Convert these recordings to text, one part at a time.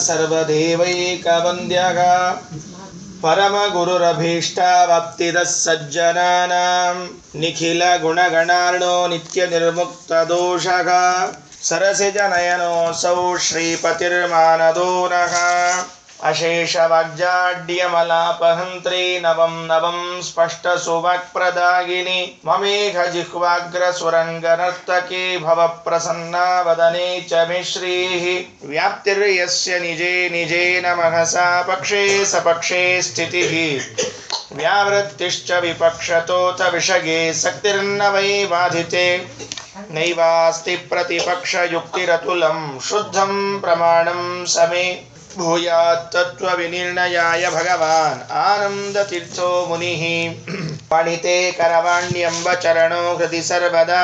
सर्वदेवैकवन्द्यः परमगुरुरभीष्टावाप्तिदः सज्जनानां निखिलगुणगणार्णो नित्यनिर्मुक्तदोषः सरसिजनयनोऽसौ श्रीपतिर्मानदो नः अशेषवाग्जाड्यमलापहन्त्री नवं नवं स्पष्टसुवाक्प्रदायिनी ममेघजिह्वाग्रसुरङ्गनर्तकी भवप्रसन्ना वदने च मे श्रीः व्याप्तिर्यस्य निजे निजेन महसा पक्षे सपक्षे स्थितिः व्यावृत्तिश्च विपक्षतोऽथ विषये शक्तिर्न वै बाधिते नैवास्ति प्रतिपक्षयुक्तिरतुलं शुद्धं प्रमाणं समे भूयात् तत्त्वविनिर्णयाय भगवान् आनन्दतीर्थो मुनिः पणिते करवाण्यम्ब चरणो हृदि सर्वदा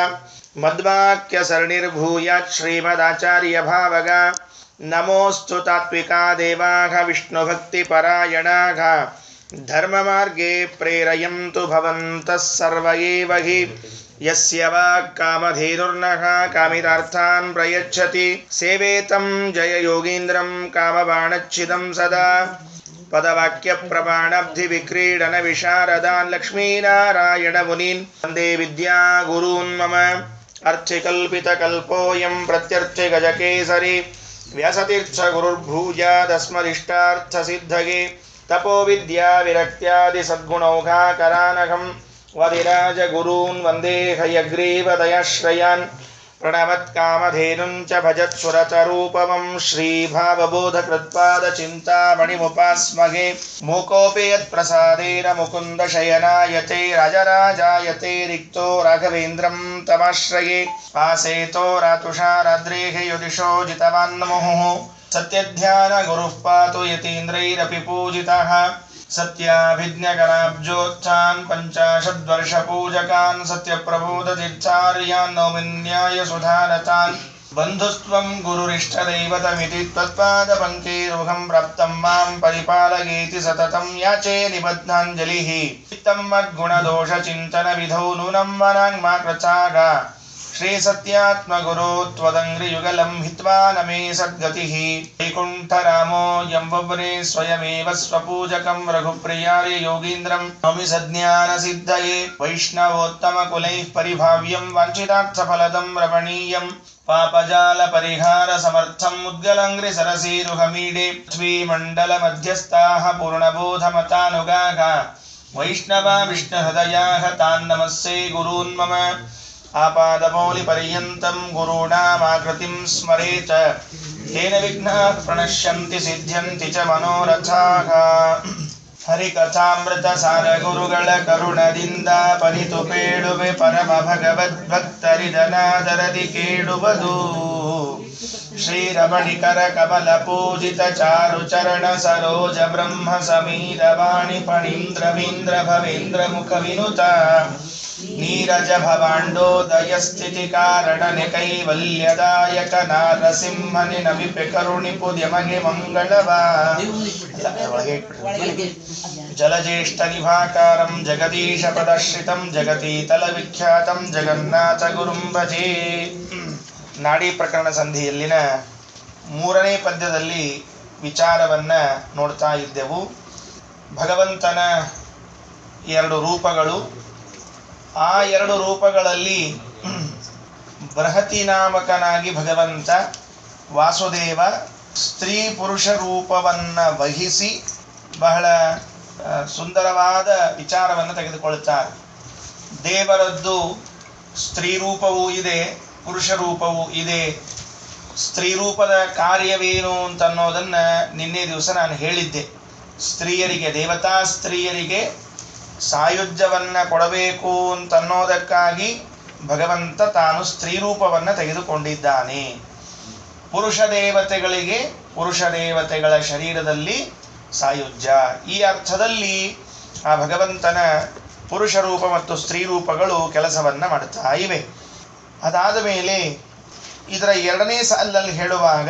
मद्वाक्यसरणिर्भूयात् श्रीमदाचार्यभावगा नमोऽस्तु तात्विका देवाः विष्णुभक्तिपरायणाः धर्ममार्गे प्रेरयन्तु भवन्तः सर्व एव हि यस्य वा कामधेनुर्नः कामितार्थान् प्रयच्छति सेवेतं जय योगीन्द्रं कामबाणच्छिदं सदा पदवाक्यप्रमाणाब्धिविक्रीडन विशारदान् लक्ष्मीनारायणमुनीन् वन्दे विद्यागुरून् मम अर्थिकल्पितकल्पोऽयं प्रत्यर्थिगजकेसरी व्यासतीर्थगुरुर्भूयादस्मदिष्टार्थसिद्धये तपोविद्याविरक्त्यादिसद्गुणौघाकरानघं वदिराजगुरून् वन्दे हयग्रीवदयाश्रयान् प्रणमत्कामधेनुं च भजत्सुरतरूपमं श्रीभावबोधकृत्पादचिन्तामणिमुपास्महे मूकोऽपि यत्प्रसादेन मुकुन्दशयनायते राजराजायते रिक्तो राघवेन्द्रं तमाश्रये आसेतो रातुषाराद्रेः युदिशो जितवान्मुहुः सत्यध्यानगुरुः पातु यतीन्द्रैरपि पूजितः सत्याभिज्ञगणाब्जोत्थान् पञ्चाशद्वर्षपूजकान् सत्यप्रबोधतीर्थार्यान् नौमिन्यायसुधारतान् बन्धुस्त्वं गुरुरिष्टदैवतमिति त्वत्पादपङ्केरुहं प्राप्तं मां परिपालयेति सततं याचे निबद्धाञ्जलिः चित्तं मद्गुणदोषचिन्तनविधौ नूनं वनाङ्मा कृचागा श्रीसत्यात्मगुरो त्वदङ्घ्रियुगलं हित्वा न मे सद्गतिः वैकुण्ठरामो यंवव्रे स्वयमेव स्वपूजकं रघुप्रियार्य योगीन्द्रं नौमि सज्ञानसिद्धये वैष्णवोत्तमकुलैः परिभाव्यं वाञ्छितार्थफलदं रमणीयं पापजालपरिहारसमर्थं मुद्गलङ्घ्रिसरसीरुहमीडे पृथ्वीमण्डलमध्यस्थाः पूर्णबोधमतानुगाः वैष्णवा विष्णुहृदयाः तान् नमस्ये गुरून् मम आपादमौलिपर्यन्तं गुरूणामाकृतिं स्मरेत् तेन विघ्नाः प्रणश्यन्ति सिद्ध्यन्ति च मनोरथाः ಹರಿಕಥಾಮೃತಸಾರ ಗುರುಗಳ ಕರುಣದಿಂದ ಪರಿತು ಪೇಳುವೆ ಪರಮ ಭಗವದ್ಭಕ್ತರಿದನಾದರದಿ ಕೇಳುವುದು ಶ್ರೀರಮಣಿಕರ ಕಮಲ ಪೂಜಿತ ಚಾರು ಚರಣ ಸರೋಜ ಬ್ರಹ್ಮ ಸಮೀರ ವಾಣಿ ಫಣೀಂದ್ರವೀಂದ್ರ ಭವೇಂದ್ರ ಮುಖ ವಿನುತ ನೀರಜ ಭವಾಂಡೋದಯ ಸ್ಥಿತಿ ಕಾರಣನೆ ಕೈವಲ್ಯದಾಯಕ ನಾರಸಿಂಹನಿ ನವಿಪೆ ಕರುಣಿಪು ಯಮಗೆ ಮಂಗಳವ ಜಲಜ್ಯೇಷ್ಠ ನಿಭಾಕಾರಂ ಜಗದೀಶ ಪದಶ್ರಿತಂ ಜಗತೀತಲ ವಿಖ್ಯಾತಂ ಜಗನ್ನಾಥ ಗುರುಂ ಭಜೆ. ನಾಡಿ ಪ್ರಕರಣ ಸಂಧಿಯಲ್ಲಿನ 3ನೇ ಪದ್ಯದಲ್ಲಿ ವಿಚಾರವನ್ನ ನೋಡ್ತಾ ಇದ್ದೆವು. ಭಗವಂತನ 2 ರೂಪಗಳು, ಆ 2 ರೂಪಗಳಲ್ಲಿ ಬೃಹತಿ ನಾಮಕನಾಗಿ ಭಗವಂತ ವಾಸುದೇವ ಸ್ತ್ರೀ ಪುರುಷ ರೂಪವನ್ನ ವಹಿಸಿ ಬಹಳ ಸುಂದರವಾದ ವಿಚಾರವನ್ನು ತೆಗೆದುಕೊಳ್ಳುತ್ತಾರೆ. ದೇವರದ್ದು ಸ್ತ್ರೀ ರೂಪವೂ ಇದೆ, ಪುರುಷ ರೂಪವೂ ಇದೆ. ಸ್ತ್ರೀ ರೂಪದ ಕಾರ್ಯವೇನು ಅಂತನ್ನೋದನ್ನು ನಿನ್ನೆ ದಿವಸ ನಾನು ಹೇಳಿದ್ದೆ. ಸ್ತ್ರೀಯರಿಗೆ, ದೇವತಾ ಸ್ತ್ರೀಯರಿಗೆ ಸಾಯುಜ್ಯವನ್ನು ಕೊಡಬೇಕು ಅಂತನ್ನೋದಕ್ಕಾಗಿ ಭಗವಂತ ತಾನು ಸ್ತ್ರೀ ರೂಪವನ್ನು ತೆಗೆದುಕೊಂಡಿದ್ದಾನೆ. ಪುರುಷ ದೇವತೆಗಳಿಗೆ ಪುರುಷ ದೇವತೆಗಳ ಶರೀರದಲ್ಲಿ ಸಾಯುಜ್ಯ. ಈ ಅರ್ಥದಲ್ಲಿ ಆ ಭಗವಂತನ ಪುರುಷ ರೂಪ ಮತ್ತು ಸ್ತ್ರೀ ರೂಪಗಳು ಕೆಲಸವನ್ನು ಮಾಡ್ತಾ ಇವೆ. ಅದಾದ ಮೇಲೆ ಇದರ 2ನೇ ಸಾಲಿನಲ್ಲಿ ಹೇಳುವಾಗ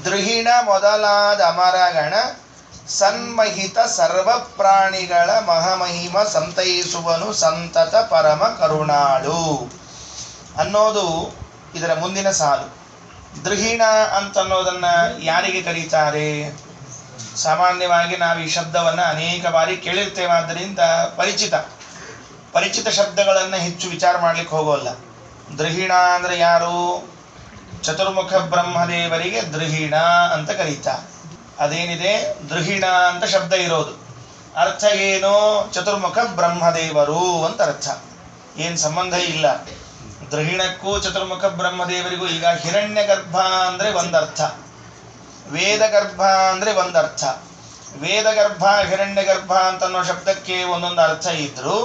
ದೃಹಿಣ ಮೊದಲಾದ ಅಮರಗಣ ಸನ್ಮಹಿತ ಸರ್ವ ಪ್ರಾಣಿಗಳ ಮಹಾಮಹಿಮ ಸಂತೈಸುವನು ಸಂತತ ಪರಮ ಕರುಣಾಳು ಅನ್ನೋದು ಇದರ ಮುಂದಿನ ಸಾಲು. ದೃಹಿಣ ಅಂತನ್ನೋದನ್ನ ಯಾರಿಗೆ ಕರೀತಾರೆ? ಸಾಮಾನ್ಯವಾಗಿ ನಾವು ಈ ಶಬ್ದವನ್ನ ಅನೇಕ ಬಾರಿ ಕೇಳಿರ್ತೇವಾದ್ದರಿಂದ ಪರಿಚಿತ ಶಬ್ದಗಳನ್ನು ಹೆಚ್ಚು ವಿಚಾರ ಮಾಡ್ಲಿಕ್ಕೆ ಹೋಗೋಲ್ಲ. ದೃಹಿಣ ಅಂದ್ರೆ ಯಾರು? ಚತುರ್ಮುಖ ಬ್ರಹ್ಮದೇವರಿಗೆ ದೃಹಿಣ ಅಂತ ಕರೀತಾರೆ. ಅದೇನಿದೆ ದೃಹಿಣ ಅಂತ ಶಬ್ದ ಇರೋದು, ಅರ್ಥ ಏನು? ಚತುರ್ಮುಖ ಬ್ರಹ್ಮದೇವರು ಅಂತ ಅರ್ಥ. ಏನ್ ಸಂಬಂಧ ಇಲ್ಲ ದೃಹಿಣಕ್ಕೂ ಚತುರ್ಮುಖ ಬ್ರಹ್ಮದೇವರಿಗೂ. ಈಗ ಹಿರಣ್ಯ ಗರ್ಭ ಅಂದ್ರೆ ಒಂದರ್ಥ, ವೇದಗರ್ಭ ಅಂದ್ರೆ ಒಂದರ್ಥ. ವೇದಗರ್ಭ ಹಿರಣ್ಯ ಗರ್ಭ ಅಂತನ್ನೋ ಶಬ್ದಕ್ಕೆ ಒಂದೊಂದು ಅರ್ಥ ಇದ್ರು,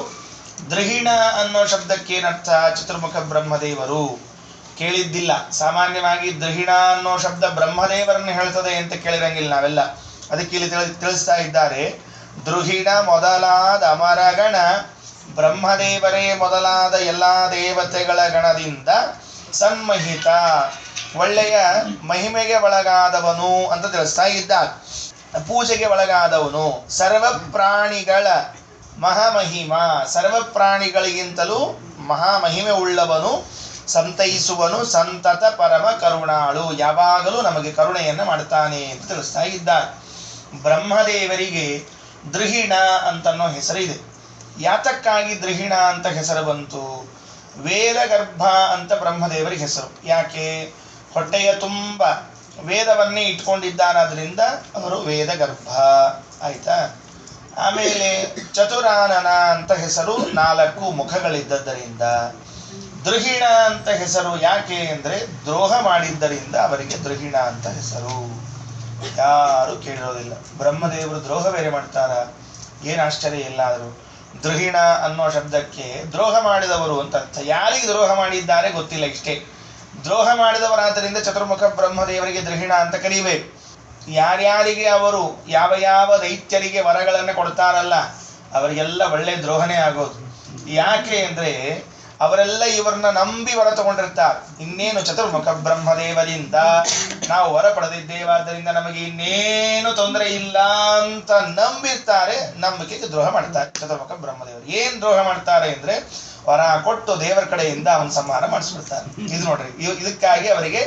ದೃಹಿಣ ಅನ್ನೋ ಶಬ್ದಕ್ಕೆ ಏನರ್ಥ? ಚತುರ್ಮುಖ ಬ್ರಹ್ಮದೇವರು. ಕೇಳಿದ್ದಿಲ್ಲ. ಸಾಮಾನ್ಯವಾಗಿ ದೃಹಿಣ ಅನ್ನೋ ಶಬ್ದ ಬ್ರಹ್ಮದೇವರನ್ನು ಹೇಳ್ತದೆ ಅಂತ ಕೇಳಿರಂಗಿಲ್ಲ ನಾವೆಲ್ಲ. ಅದಕ್ಕೆ ಇಲ್ಲಿ ತಿಳಿಸ್ತಾ ಇದ್ದಾರೆ, ದೃಹಿಣ ಮೊದಲಾದ ಅಮರಗಣ, ಬ್ರಹ್ಮದೇವರೇ ಮೊದಲಾದ ಎಲ್ಲಾ ದೇವತೆಗಳ ಗಣದಿಂದ ಸನ್ಮಹಿತ, ಒಳ್ಳೆಯ ಮಹಿಮೆಗೆ ಒಳಗಾದವನು ಅಂತ ತಿಳಿಸ್ತಾ ಇದ್ದಾರೆ. ಪೂಜೆಗೆ ಒಳಗಾದವನು, ಸರ್ವ ಪ್ರಾಣಿಗಳ ಮಹಾಮಹಿಮ, ಸರ್ವ ಪ್ರಾಣಿಗಳಿಗಿಂತಲೂ ಮಹಾಮಹಿಮೆ ಉಳ್ಳವನು, ಸಂತೈಸುವನು, ಸಂತತ ಪರಮ ಕರುಣಾಳು, ಯಾವಾಗಲೂ ನಮಗೆ ಕರುಣೆಯನ್ನು ಮಾಡ್ತಾನೆ ಅಂತ ತಿಳಿಸ್ತಾ ಇದ್ದಾರೆ. ಬ್ರಹ್ಮದೇವರಿಗೆ ದೃಹಿಣ ಅಂತನ್ನೋ ಹೆಸರಿದೆ. ಯಾತಕ್ಕಾಗಿ ದೃಹಿಣ ಅಂತ ಹೆಸರು ಬಂತು? ವೇದಗರ್ಭ ಅಂತ ಬ್ರಹ್ಮದೇವರಿಗೆ ಹೆಸರು. ಯಾಕೆ? ಹೊಟ್ಟೆಯ ತುಂಬ ವೇದವನ್ನೇ ಇಟ್ಕೊಂಡಿದ್ದಾರಾದ್ರಿಂದ ಅವರು ವೇದಗರ್ಭ ಆಯ್ತಾ. ಆಮೇಲೆ ಚತುರಾನನ ಅಂತ ಹೆಸರು, 4 ಮುಖಗಳಿದ್ದದ್ದರಿಂದ. ದೃಹಿಣ ಅಂತ ಹೆಸರು ಯಾಕೆ ಅಂದ್ರೆ ದ್ರೋಹ ಮಾಡಿದ್ದರಿಂದ ಅವರಿಗೆ ದೃಹಿಣ ಅಂತ ಹೆಸರು. ಯಾರು ಕೇಳಿರೋದಿಲ್ಲ. ಬ್ರಹ್ಮದೇವರು ದ್ರೋಹ ಬೇರೆ ಮಾಡ್ತಾರ? ಏನ್ ಆಶ್ಚರ್ಯ ಇಲ್ಲ. ಆದರೂ ದೃಹಿಣ ಅನ್ನೋ ಶಬ್ದಕ್ಕೆ ದ್ರೋಹ ಮಾಡಿದವರು ಅಂತ ಅರ್ಥ. ಯಾರಿಗೆ ದ್ರೋಹ ಮಾಡಿದ್ದಾರೆ ಗೊತ್ತಿಲ್ಲ, ಇಷ್ಟೇ. ದ್ರೋಹ ಮಾಡಿದವರಾದ್ದರಿಂದ ಚತುರ್ಮುಖ ಬ್ರಹ್ಮದೇವರಿಗೆ ದೃಹಿಣ ಅಂತ ಕರೀಬೇಕು. ಯಾರ್ಯಾರಿಗೆ ಅವರು ಯಾವ ಯಾವ ದೈತ್ಯರಿಗೆ ವರಗಳನ್ನು ಕೊಡ್ತಾರಲ್ಲ ಅವರಿಗೆಲ್ಲ ಒಳ್ಳೆ ದ್ರೋಹನೇ ಆಗೋದು. ಯಾಕೆ ಅಂದ್ರೆ ಅವರೆಲ್ಲ ಇವರನ್ನ ನಂಬಿ ವರ ತಗೊಂಡಿರ್ತಾರೆ. ಇನ್ನೇನು ಚತುರ್ಮುಖ ಬ್ರಹ್ಮದೇವರಿಂದ ನಾವು ವರ ಪಡೆದಿದ್ದೇವಾದ್ದರಿಂದ ನಮಗೆ ಇನ್ನೇನು ತೊಂದರೆ ಇಲ್ಲ ಅಂತ ನಂಬಿರ್ತಾರೆ. ನಂಬಿಕೆಗೆ ದ್ರೋಹ ಮಾಡ್ತಾರೆ ಚತುರ್ಮುಖ ಬ್ರಹ್ಮದೇವರು. ಏನ್ ದ್ರೋಹ ಮಾಡ್ತಾರೆ ಅಂದ್ರೆ ವರ ಕೊಟ್ಟು ದೇವರ ಕಡೆಯಿಂದ ಅವನ ಸಂಹಾರ ಮಾಡಿಸ್ಬಿಡ್ತಾರೆ. ಇದು ನೋಡ್ರಿ, ಇದಕ್ಕಾಗಿ ಅವರಿಗೆ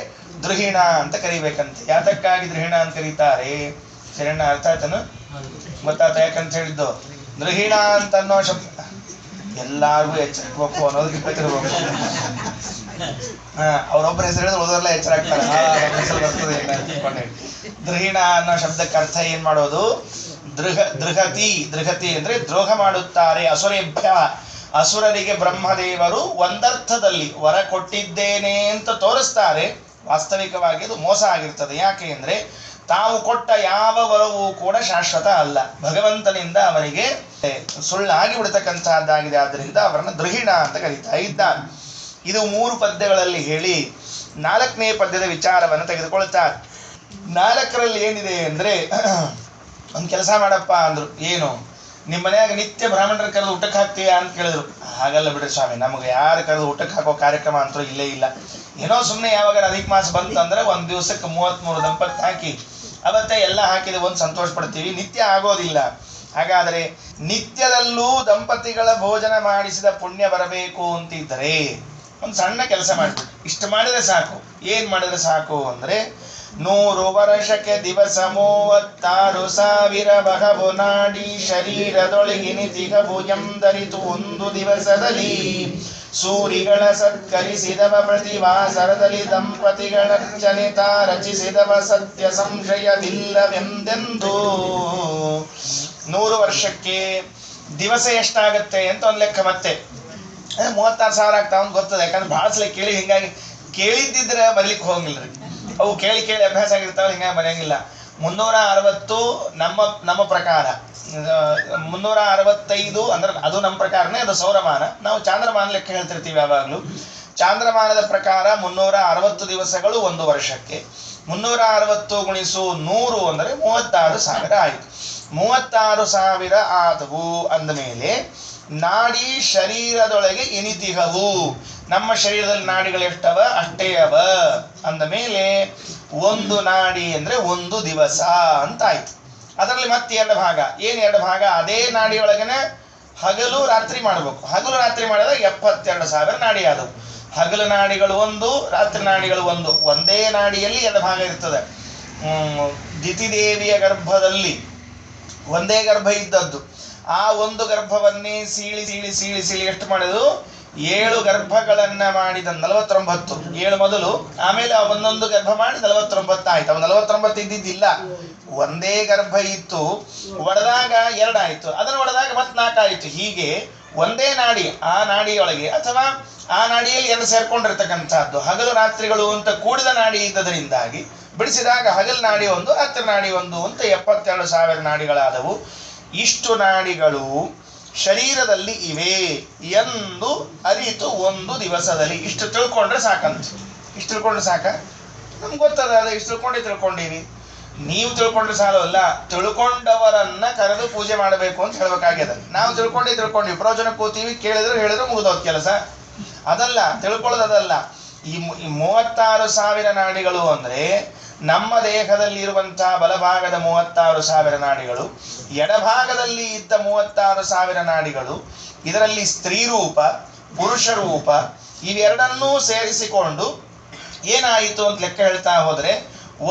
ದೃಹಿಣ ಅಂತ ಕರಿಬೇಕಂತೆ. ಯಾತಕ್ಕಾಗಿ ದೃಹಿಣ ಅಂತ ಕರೀತಾರೆ? ಶರಣ್ಣ ಅರ್ಥ ಆಯ್ತನು? ಗೊತ್ತಾತ ಯಾಕಂತ ಹೇಳಿದ್ದು? ದೃಹಿಣ ಅಂತ ಅನ್ನೋ ಶಬ್ದ ಎಲ್ಲಾರ್ಗು ಎಚ್ಚರಿಸ್ಬೇಕು ಅನ್ನೋದಕ್ಕೆ ಗೊತ್ತಿರ್ಬೇಕು. ಅವ್ರೊಬ್ಬರ ಹೆಸರು ಹೇಳಿದ್ರೆ ಉಳಿದವರೆಲ್ಲ ಎಚ್ಚರ ಆಗ್ತಾರೆ. ಹೆಸರು ಬರ್ತದೆ ಇಲ್ಲ. ದೃಹಿಣ ಅನ್ನೋ ಶಬ್ದಕ್ಕೆ ಅರ್ಥ ಏನ್ ಮಾಡೋದು? ದೃಘತಿ ಅಂದ್ರೆ ದ್ರೋಹ ಮಾಡುತ್ತಾರೆ. ಅಸುರೇಭ್ಯ, ಅಸುರರಿಗೆ ಬ್ರಹ್ಮದೇವರು ಒಂದರ್ಥದಲ್ಲಿ ವರ ಕೊಟ್ಟಿದ್ದೇನೆ ಅಂತ ತೋರಿಸ್ತಾರೆ. ವಾಸ್ತವಿಕವಾಗಿ ಅದು ಮೋಸ ಆಗಿರ್ತದೆ. ಯಾಕೆ ಅಂದ್ರೆ ತಾವು ಕೊಟ್ಟ ಯಾವ ವರವೂ ಕೂಡ ಶಾಶ್ವತ ಅಲ್ಲ, ಭಗವಂತನಿಂದ ಅವರಿಗೆ ಸುಳ್ಳಾಗಿ ಬಿಡ್ತಕ್ಕಂತಹದ್ದಾಗಿದೆ. ಆದ್ದರಿಂದ ಅವರನ್ನು ದೃಹಿಣ ಅಂತ ಕರೀತಾ ಇದ್ದಾರೆ. ಇದು 3 ಪದ್ಯಗಳಲ್ಲಿ ಹೇಳಿ 4ನೇ ಪದ್ಯದ ವಿಚಾರವನ್ನು ತೆಗೆದುಕೊಳ್ತಾರೆ. 4ರಲ್ಲಿ ಏನಿದೆ ಅಂದ್ರೆ, ಒಂದು ಕೆಲಸ ಮಾಡಪ್ಪ ಅಂದ್ರು. ಏನು? ನಿಮ್ಮ ಮನೆಯಾಗ ನಿತ್ಯ ಬ್ರಾಹ್ಮಣರ ಕರೆದು ಊಟಕ್ಕೆ ಹಾಕ್ತೀಯಾ ಅಂತ ಕೇಳಿದ್ರು. ಹಾಗಲ್ಲ ಬಿಡ್ರಿ ಸ್ವಾಮಿ, ನಮಗೆ ಯಾರು ಕರೆದು ಊಟಕ್ಕೆ ಹಾಕೋ ಕಾರ್ಯಕ್ರಮ ಅಂತೂ ಇಲ್ಲೇ ಇಲ್ಲ. ಏನೋ ಸುಮ್ಮನೆ ಯಾವಾಗ ಅಧಿಕ ಮಾಸ ಬಂತಂದ್ರೆ ಒಂದು ದಿವಸಕ್ಕೆ 33 ದಂಪತಿ ಹಾಕಿ ಅವತ್ತೇ ಎಲ್ಲ ಹಾಕಿದ ಒಂದು ಸಂತೋಷ ಪಡ್ತೀವಿ. ನಿತ್ಯ ಆಗೋದಿಲ್ಲ. ಹಾಗಾದರೆ ನಿತ್ಯದಲ್ಲೂ ದಂಪತಿಗಳ ಭೋಜನ ಮಾಡಿಸಿದ ಪುಣ್ಯ ಬರಬೇಕು ಅಂತಿದ್ದರೆ ಒಂದು ಸಣ್ಣ ಕೆಲಸ ಮಾಡ್ಬಿಟ್ಟು ಇಷ್ಟು ಮಾಡಿದ್ರೆ ಸಾಕು. ಏನ್ ಮಾಡಿದ್ರೆ ಸಾಕು ಅಂದ್ರೆ 100 ವರ್ಷಕ್ಕೆ ದಿವಸ 36,000 ಬಹಬು ನಾಡಿ ಶರೀರದೊಳಗಿನಿತಿಗಬು ಎಂದರಿತು ಒಂದು ದಿವಸದಲ್ಲಿ ಸೂರಿಗಳ ಸತ್ಕರಿಸಿದವ ಪ್ರತಿವಾಸರದಲ್ಲಿ ದಂಪತಿಗಳರ್ಚನಿತ ರಚಿಸಿದವ ಸತ್ಯ ಸಂಶಯವಿಲ್ಲವೆಂದೆಂದು. 100 ವರ್ಷಕ್ಕೆ ದಿವಸ ಎಷ್ಟಾಗತ್ತೆ ಅಂತ ಒಂದು ಲೆಕ್ಕ. ಮತ್ತೆ 36,000 ಆಗ್ತಾವ ಅಂತ ಗೊತ್ತದೆ. ಯಾಕಂದ್ರೆ ಬಹಳ ಸಲ ಕೇಳಿ ಹಿಂಗಾಗಿ ಕೇಳಿದ್ದಿದ್ರೆ ಬರ್ಲಿಕ್ಕೆ ಹೋಗಿಲ್ರಿ. ಅವು ಕೇಳಿ ಅಭ್ಯಾಸ ಆಗಿರ್ತಾವಲ್ಲ, ಹಿಂಗಾಗಿ ಬರೆಯಂಗಿಲ್ಲ. 360 ನಮ್ಮ ಪ್ರಕಾರ, 365 ಅಂದ್ರೆ ಅದು ನಮ್ಮ ಪ್ರಕಾರನೇ, ಅದು ಸೌರಮಾನ. ನಾವು ಚಾಂದ್ರಮಾನ ಲೆಕ್ಕ ಹೇಳ್ತಿರ್ತೀವಿ ಯಾವಾಗಲೂ. ಚಾಂದ್ರಮಾನದ ಪ್ರಕಾರ 360 ದಿವಸಗಳು ಒಂದು ವರ್ಷಕ್ಕೆ. 360 ಗುಣಿಸು 100 ಅಂದರೆ 36,000 ಆಯಿತು. 36,000 ಆದವು ಅಂದಮೇಲೆ ನಾಡಿ ಶರೀರದೊಳಗೆ ಇನಿತಿಹವು. ನಮ್ಮ ಶರೀರದಲ್ಲಿ ನಾಡಿಗಳು ಎಷ್ಟವ? ಅಷ್ಟೇ ಅವ. ಅಂದ ಮೇಲೆ ಒಂದು ನಾಡಿ ಅಂದ್ರೆ ಒಂದು ದಿವಸ ಅಂತ ಆಯ್ತು. ಅದರಲ್ಲಿ ಮತ್ತೆ 2 ಭಾಗ. ಏನ್ 2 ಭಾಗ? ಅದೇ ನಾಡಿಯೊಳಗನೆ ಹಗಲು ರಾತ್ರಿ ಮಾಡ್ಬೇಕು. ಹಗಲು ರಾತ್ರಿ ಮಾಡಿದಾಗ 72,000 ನಾಡಿ ಆದವು. ಹಗಲು ನಾಡಿಗಳು ಒಂದು, ರಾತ್ರಿ ನಾಡಿಗಳು ಒಂದು. ಒಂದೇ ನಾಡಿಯಲ್ಲಿ ಎಡಭಾಗ ಇರ್ತದೆ. ದಿತಿದೇವಿಯ ಗರ್ಭದಲ್ಲಿ ಒಂದೇ ಗರ್ಭ ಇದ್ದದ್ದು. ಆ ಒಂದು ಗರ್ಭವನ್ನೇ ಸೀಳಿ ಸೀಳಿ ಸೀಳಿ ಸೀಳಿ ಎಷ್ಟು ಮಾಡಿದ್ರು? 7 ಗರ್ಭಗಳನ್ನ ಮಾಡಿದ 49. 7 ಮೊದಲು, ಆಮೇಲೆ ಒಂದೊಂದು ಗರ್ಭ ಮಾಡಿ 49 ಆಯ್ತು. ಅವ 49 ಇದ್ದಿದ್ದಿಲ್ಲ, ಒಂದೇ ಗರ್ಭ ಇತ್ತು. ಒಡೆದಾಗ 2 ಆಯ್ತು, ಅದನ್ನು ಒಡೆದಾಗ ಮತ್ತೆ 4 ಆಯ್ತು. ಹೀಗೆ ಒಂದೇ ನಾಡಿ, ಆ ನಾಡಿಯೊಳಗೆ ಅಥವಾ ಆ ನಾಡಿಯಲ್ಲಿ 2 ಸೇರ್ಕೊಂಡಿರ್ತಕ್ಕಂಥದ್ದು. ಹಗಲು ರಾತ್ರಿಗಳು ಅಂತ ಕೂಡಿದ ನಾಡಿ ಇದ್ದದರಿಂದಾಗಿ ಬಿಡಿಸಿದಾಗ ಹಗಲು ನಾಡಿ ಒಂದು, ರಾತ್ರಿ ನಾಡಿ ಒಂದು ಅಂತ 72,000 ನಾಡಿಗಳಾದವು. ಇಷ್ಟು ನಾಡಿಗಳು ಶರೀರದಲ್ಲಿ ಇವೆ ಎಂದು ಅರಿತು ಒಂದು ದಿವಸದಲ್ಲಿ. ಇಷ್ಟು ತಿಳ್ಕೊಂಡ್ರೆ ಸಾಕಂತ. ಇಷ್ಟು ತಿಳ್ಕೊಂಡ್ರೆ ಸಾಕ? ನಮ್ಗೆ ಗೊತ್ತದ, ಅದ ಇಷ್ಟು ತಿಳ್ಕೊಂಡೀವಿ. ನೀವು ತಿಳ್ಕೊಂಡ್ರೆ ಸಾಲವಲ್ಲ, ತಿಳ್ಕೊಂಡವರನ್ನ ಕರೆದು ಪೂಜೆ ಮಾಡಬೇಕು ಅಂತ ಹೇಳ್ಬೇಕಾಗ್ಯದ. ನಾವು ತಿಳ್ಕೊಂಡ್ವಿ, ಪ್ರವಚನ ಕೂತೀವಿ, ಹೇಳಿದ್ರು ಮುಗಿದೋದ್ ಕೆಲಸ. ಅದಲ್ಲ, ತಿಳ್ಕೊಳ್ಳೋದಲ್ಲ. ಈ 36,000 ನಾಡಿಗಳು ಅಂದ್ರೆ ನಮ್ಮ ದೇಹದಲ್ಲಿ ಇರುವಂತಹ ಬಲಭಾಗದ 36,000 ನಾಡಿಗಳು, ಎಡಭಾಗದಲ್ಲಿ ಇದ್ದ 36,000 ನಾಡಿಗಳು. ಇದರಲ್ಲಿ ಸ್ತ್ರೀ ರೂಪ, ಪುರುಷ ರೂಪ ಇವೆರಡನ್ನೂ ಸೇರಿಸಿಕೊಂಡು ಏನಾಯಿತು ಅಂತ ಲೆಕ್ಕ ಹೇಳ್ತಾ ಹೋದ್ರೆ,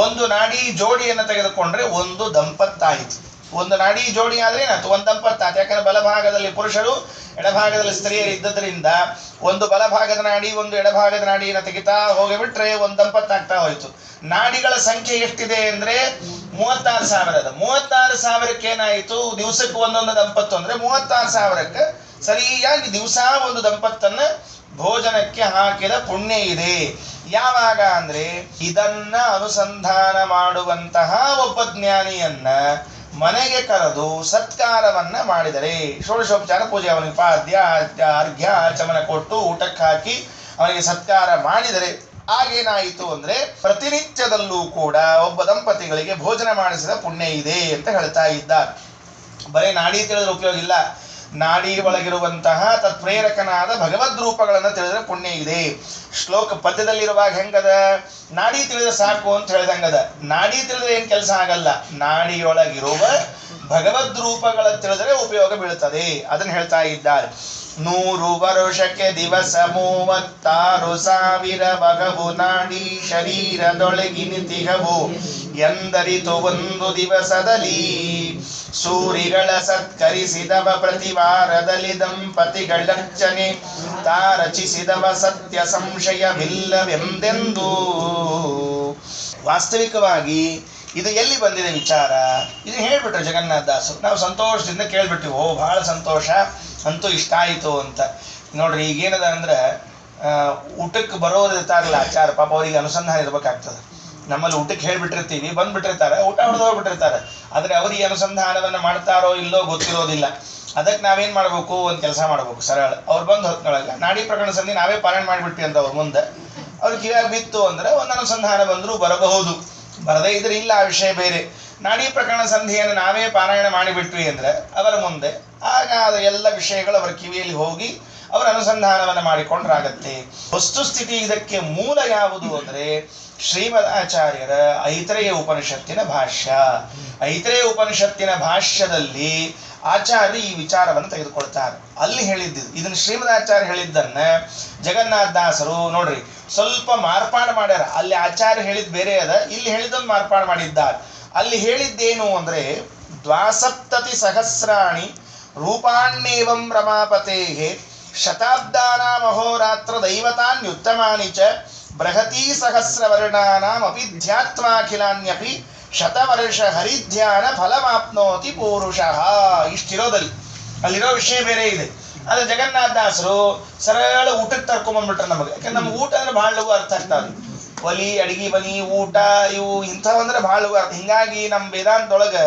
ಒಂದು ನಾಡಿ ಜೋಡಿಯನ್ನು ತೆಗೆದುಕೊಂಡ್ರೆ ಒಂದು ದಂಪತ್ತಾಯಿತು. ಒಂದು ನಾಡಿ ಜೋಡಿ ಆದ್ರೆ ಏನಾಯ್ತು? ಒಂದು ದಂಪತ್ತಾಯ್ತು. ಯಾಕಂದ್ರೆ ಬಲಭಾಗದಲ್ಲಿ ಪುರುಷರು, ಎಡಭಾಗದಲ್ಲಿ ಸ್ತ್ರೀಯರು ಇದ್ದದ್ರಿಂದ ಒಂದು ಬಲಭಾಗದ ನಾಡಿ ಒಂದು ಎಡಭಾಗದ ನಾಡಿಯನ್ನು ತೆಗಿತಾ ಹೋಗಿಬಿಟ್ರೆ ಒಂದು ದಂಪತ್ತಾಗ್ತಾ ಹೋಯ್ತು. ನಾಡಿಗಳ ಸಂಖ್ಯೆ ಎಷ್ಟಿದೆ ಅಂದ್ರೆ 36,000. 36,000ಕ್ಕೆ ಏನಾಯಿತು? ದಿವಸಕ್ಕೆ ಒಂದೊಂದು ದಂಪತ್ತು ಅಂದ್ರೆ 36,000ಕ್ಕೆ ಸರಿಯಾಗಿ ದಿವಸ ಒಂದು ದಂಪತ್ತನ್ನ ಭೋಜನಕ್ಕೆ ಹಾಕಿದ ಪುಣ್ಯ ಇದೆ. ಯಾವಾಗ ಅಂದ್ರೆ ಇದನ್ನ ಅನುಸಂಧಾನ ಮಾಡುವಂತಹ ಒಬ್ಬ ಜ್ಞಾನಿಯನ್ನ ಮನೆಗೆ ಕರೆದು ಸತ್ಕಾರವನ್ನ ಮಾಡಿದರೆ, ಷೋಡಶೋಪಚಾರ ಪೂಜೆ, ಅವನಿಗೆ ಪಾದ್ಯ ಅರ್ಘ್ಯ ಚಮನ ಕೊಟ್ಟು ಊಟಕ್ಕೆ ಹಾಕಿ ಅವನಿಗೆ ಸತ್ಕಾರ ಮಾಡಿದರೆ ಆಗೇನಾಯಿತು ಅಂದ್ರೆ ಪ್ರತಿನಿತ್ಯದಲ್ಲೂ ಕೂಡ ಒಬ್ಬ ದಂಪತಿಗಳಿಗೆ ಭೋಜನ ಮಾಡಿಸಿದ ಪುಣ್ಯ ಇದೆ ಅಂತ ಹೇಳ್ತಾ ಇದ್ದಾರೆ. ಬರೀ ನಾಡಿ ತಿಳಿದ್ರೆ ಉಪಯೋಗ ಇಲ್ಲ. ನಾಡಿ ಒಳಗಿರುವಂತಹ ತತ್ಪ್ರೇರಕನಾದ ಭಗವದ್ ರೂಪಗಳನ್ನು ತಿಳಿದ್ರೆ ಪುಣ್ಯ ಇದೆ. ಶ್ಲೋಕ ಪದ್ಯದಲ್ಲಿರುವಾಗ ಹೆಂಗದ? ನಾಡಿ ತಿಳಿದ್ರೆ ಸಾಕು ಅಂತ ಹೇಳ್ದಂಗದ. ನಾಡಿ ತಿಳಿದ್ರೆ ಏನ್ ಕೆಲಸ ಆಗಲ್ಲ. ನಾಡಿಯೊಳಗಿರುವ ಭಗವದ್ ರೂಪಗಳ ತಿಳಿದ್ರೆ ಉಪಯೋಗ ಬೀಳ್ತದೆ. ಅದನ್ನ ಹೇಳ್ತಾ ಇದ್ದಾರೆ. 100 ವರ್ಷಕ್ಕೆ ದಿವಸ 36,000 ಬಗವು ನಾಡಿ ಶರೀರದೊಳಗಿನಿತಿಗವು ಎಂದರಿತು ಒಂದು ದಿವಸದಲ್ಲಿ. ಸೂರಿಗಳ ಸತ್ಕರಿಸಿದವ ಪ್ರತಿವಾರದಲ್ಲಿ ದಂಪತಿಗಳರ್ಚನೆ ತಾರಚಿಸಿದವ ಸತ್ಯ ಸಂಶಯವಿಲ್ಲವೆಂದೆಂದು. ವಾಸ್ತವಿಕವಾಗಿ ಇದು ಎಲ್ಲಿ ಬಂದಿದೆ ವಿಚಾರ? ಇದು ಹೇಳ್ಬಿಟ್ರು ಜಗನ್ನಾಥದಾಸರು. ನಾವು ಸಂತೋಷದಿಂದ ಕೇಳ್ಬಿಟ್ಟಿವಿ, ಓ ಬಹಳ ಸಂತೋಷ, ಅಂತೂ ಇಷ್ಟ ಆಯಿತು ಅಂತ. ನೋಡ್ರಿ, ಈಗೇನದ ಅಂದ್ರೆ ಊಟಕ್ಕೆ ಬರೋರು ಇರ್ತಾರಲ್ಲ ಆಚಾರ, ಪಾಪ ಅವರಿಗೆ ಅನುಸಂಧಾನ ಇರ್ಬೇಕಾಗ್ತದೆ. ನಮ್ಮಲ್ಲಿ ಊಟಕ್ಕೆ ಹೇಳ್ಬಿಟ್ಟಿರ್ತೀವಿ, ಬಂದ್ಬಿಟ್ಟಿರ್ತಾರೆ, ಊಟ ಹೊಡೆದು ಹೋಗ್ಬಿಟ್ಟಿರ್ತಾರೆ. ಆದರೆ ಅವರಿಗೆ ಅನುಸಂಧಾನವನ್ನು ಮಾಡ್ತಾರೋ ಇಲ್ಲೋ ಗೊತ್ತಿರೋದಿಲ್ಲ. ಅದಕ್ಕೆ ನಾವೇನು ಮಾಡಬೇಕು? ಒಂದು ಕೆಲಸ ಮಾಡಬೇಕು, ಸರಳ. ಅವ್ರು ಬಂದು ಹೊತ್ನೊಳಗೆ ನಾಡಿ ಪ್ರಕರಣ ಸಂಧಿ ನಾವೇ ಪಾರಾಯಣ ಮಾಡಿಬಿಟ್ವಿ ಅಂತ ಅವ್ರ ಮುಂದೆ ಅವ್ರಿಗೆ ಕಿವ್ಯಾಗ ಬಿತ್ತು ಅಂದರೆ ಒಂದು ಅನುಸಂಧಾನ ಬಂದರೂ ಬರಬಹುದು. ಬರದೇ ಇದ್ರೆ ಇಲ್ಲ, ಆ ವಿಷಯ ಬೇರೆ. ನಾಡಿ ಪ್ರಕರಣ ಸಂಧಿಯನ್ನು ನಾವೇ ಪಾರಾಯಣ ಮಾಡಿಬಿಟ್ವಿ ಅಂದರೆ ಅವರ ಮುಂದೆ ಆಗ ಅದು ಎಲ್ಲ ವಿಷಯಗಳು ಅವರ ಕಿವಿಯಲ್ಲಿ ಹೋಗಿ ಅವರ ಅನುಸಂಧಾನವನ್ನು ಮಾಡಿಕೊಂಡ್ರಾಗತ್ತೆ. ವಸ್ತುಸ್ಥಿತಿ ಇದಕ್ಕೆ ಮೂಲ ಯಾವುದು ಅಂದರೆ ಶ್ರೀಮದ್ ಆಚಾರ್ಯರ ಐತರೇಯ ಉಪನಿಷತ್ತಿನ ಭಾಷ್ಯ. ಐತರೇಯ ಉಪನಿಷತ್ತಿನ ಭಾಷ್ಯದಲ್ಲಿ ಆಚಾರ್ಯ ಈ ವಿಚಾರವನ್ನು ತೆಗೆದುಕೊಳ್ತಾರೆ. ಅಲ್ಲಿ ಹೇಳಿದ್ದು ಇದನ್ನು ಶ್ರೀಮದ್ ಆಚಾರ್ಯ ಹೇಳಿದ್ದನ್ನ ಜಗನ್ನಾಥದಾಸರು ನೋಡ್ರಿ ಸ್ವಲ್ಪ ಮಾರ್ಪಾಡು ಮಾಡ್ಯಾರ. ಅಲ್ಲಿ ಆಚಾರ್ಯ ಹೇಳಿದ್ ಬೇರೆ ಅದ, ಇಲ್ಲಿ ಹೇಳಿದ್ದನ್ನು ಮಾರ್ಪಾಡು ಮಾಡಿದ್ದಾರೆ. ಅಲ್ಲಿ ಹೇಳಿದ್ದೇನು ಅಂದ್ರೆ 72 ಸಹಸ್ರಾಣಿ ರೂಪಾಣ್ಯೇವಂ ರಮಾಪತೇಹೇ ಶತಾಬ್ದಾನಾಂ ಅಹೋರಾತ್ರ ದೈವತಾನ್ಯುತ್ತಮಾನಿ ಚ ಬೃಹತೀ ಸಹಸ್ರವರ್ಣಾನಾಂ ಅಪಿ ಧ್ಯಾತ್ವಾಖಿಲಾನ್ಯಪಿ ಶತವರ್ಷ ಹರಿಧ್ಯಾನ ಫಲಮಾಪ್ನೋತಿ ಪೂರುಷಃ. ಇಷ್ಟಿರೋದಲ್ಲಿ ಅಲ್ಲಿರೋ ವಿಷಯ ಬೇರೆ ಇದೆ. ಆದ್ರೆ ಜಗನ್ನಾಥದಾಸರು ಸರಳ ಊಟಕ್ಕೆ ತರ್ಕೊಂಬಂದ್ಬಿಟ್ರೆ ನಮಗೆ. ಯಾಕಂದ್ರೆ ನಮ್ಗೆ ಊಟ ಅಂದ್ರೆ ಬಹಳ ಲಘು ಅರ್ಥ ಆಗ್ತದೆ. ಒಲಿ, ಅಡಿಗೆ ಮನಿ, ಊಟ ಇವು ಇಂಥವಂದ್ರೆ ಬಹಳ ಲಘು ಅರ್ಥ. ಹಿಂಗಾಗಿ ನಮ್ಮ ವೇದಾಂತದೊಳಗೆ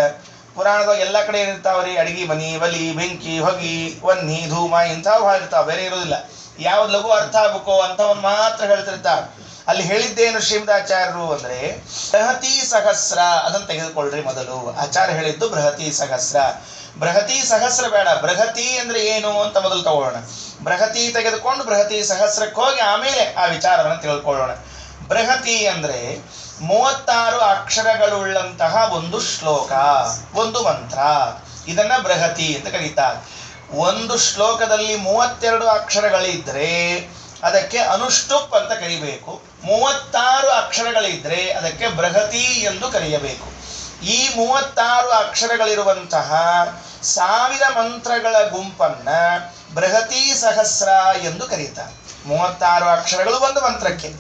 ಪುರಾಣದಾಗ ಎಲ್ಲ ಕಡೆ ಏನಿರ್ತಾವ್ರಿ, ಅಡಿಗೆ ಮನಿ, ಒಲಿ, ಬೆಂಕಿ, ಹೊಗಿ, ವನ್ನಿ, ಧೂಮ ಇಂಥವು ಭಾಳ ಇರ್ತಾವೆ, ಬೇರೆ ಇರೋದಿಲ್ಲ. ಯಾವ್ದು ಲಘು ಅರ್ಥ ಆಗ್ಬೇಕೋ ಅಂಥವನ್ನ ಮಾತ್ರ ಹೇಳ್ತಿರ್ತಾರೆ. ಅಲ್ಲಿ ಹೇಳಿದ್ದೇನು ಶ್ರೀಮದಾಚಾರ್ಯರು ಅಂದ್ರೆ ಬೃಹತಿ ಸಹಸ್ರ, ಅದನ್ನು ತೆಗೆದುಕೊಳ್ಳ್ರಿ. ಮೊದಲು ಆಚಾರ್ಯ ಹೇಳಿದ್ದು ಬೃಹತಿ ಸಹಸ್ರ. ಬೃಹತಿ ಸಹಸ್ರ ಬೇಡ, ಬೃಹತಿ ಅಂದ್ರೆ ಏನು ಅಂತ ಮೊದಲು ತಗೊಳ್ಳೋಣ. ಬೃಹತಿ ತೆಗೆದುಕೊಂಡು ಬೃಹತಿ ಸಹಸ್ರಕ್ಕೆ ಹೋಗಿ ಆಮೇಲೆ ಆ ವಿಚಾರವನ್ನು ತಿಳ್ಕೊಳ್ಳೋಣ. ಬೃಹತಿ ಅಂದ್ರೆ 36 ಅಕ್ಷರಗಳುಳ್ಳಂತಹ ಒಂದು ಶ್ಲೋಕ, ಒಂದು ಮಂತ್ರ. ಇದನ್ನ ಬೃಹತಿ ಅಂತ ಕರೀತಾರೆ. ಒಂದು ಶ್ಲೋಕದಲ್ಲಿ 32 ಅಕ್ಷರಗಳಿದ್ರೆ ಅದಕ್ಕೆ ಅನುಷ್ಟುಪ್ ಅಂತ ಕರಿಬೇಕು. 36 ಅಕ್ಷರಗಳಿದ್ರೆ ಅದಕ್ಕೆ ಬೃಹತಿ ಎಂದು ಕರೆಯಬೇಕು. ಈ 36 ಅಕ್ಷರಗಳಿರುವಂತಹ 1000 ಮಂತ್ರಗಳ ಗುಂಪನ್ನ ಬೃಹತಿ ಸಹಸ್ರ ಎಂದು ಕರೀತಾರೆ. 36 ಅಕ್ಷರಗಳು ಒಂದು ಮಂತ್ರಕ್ಕೆ.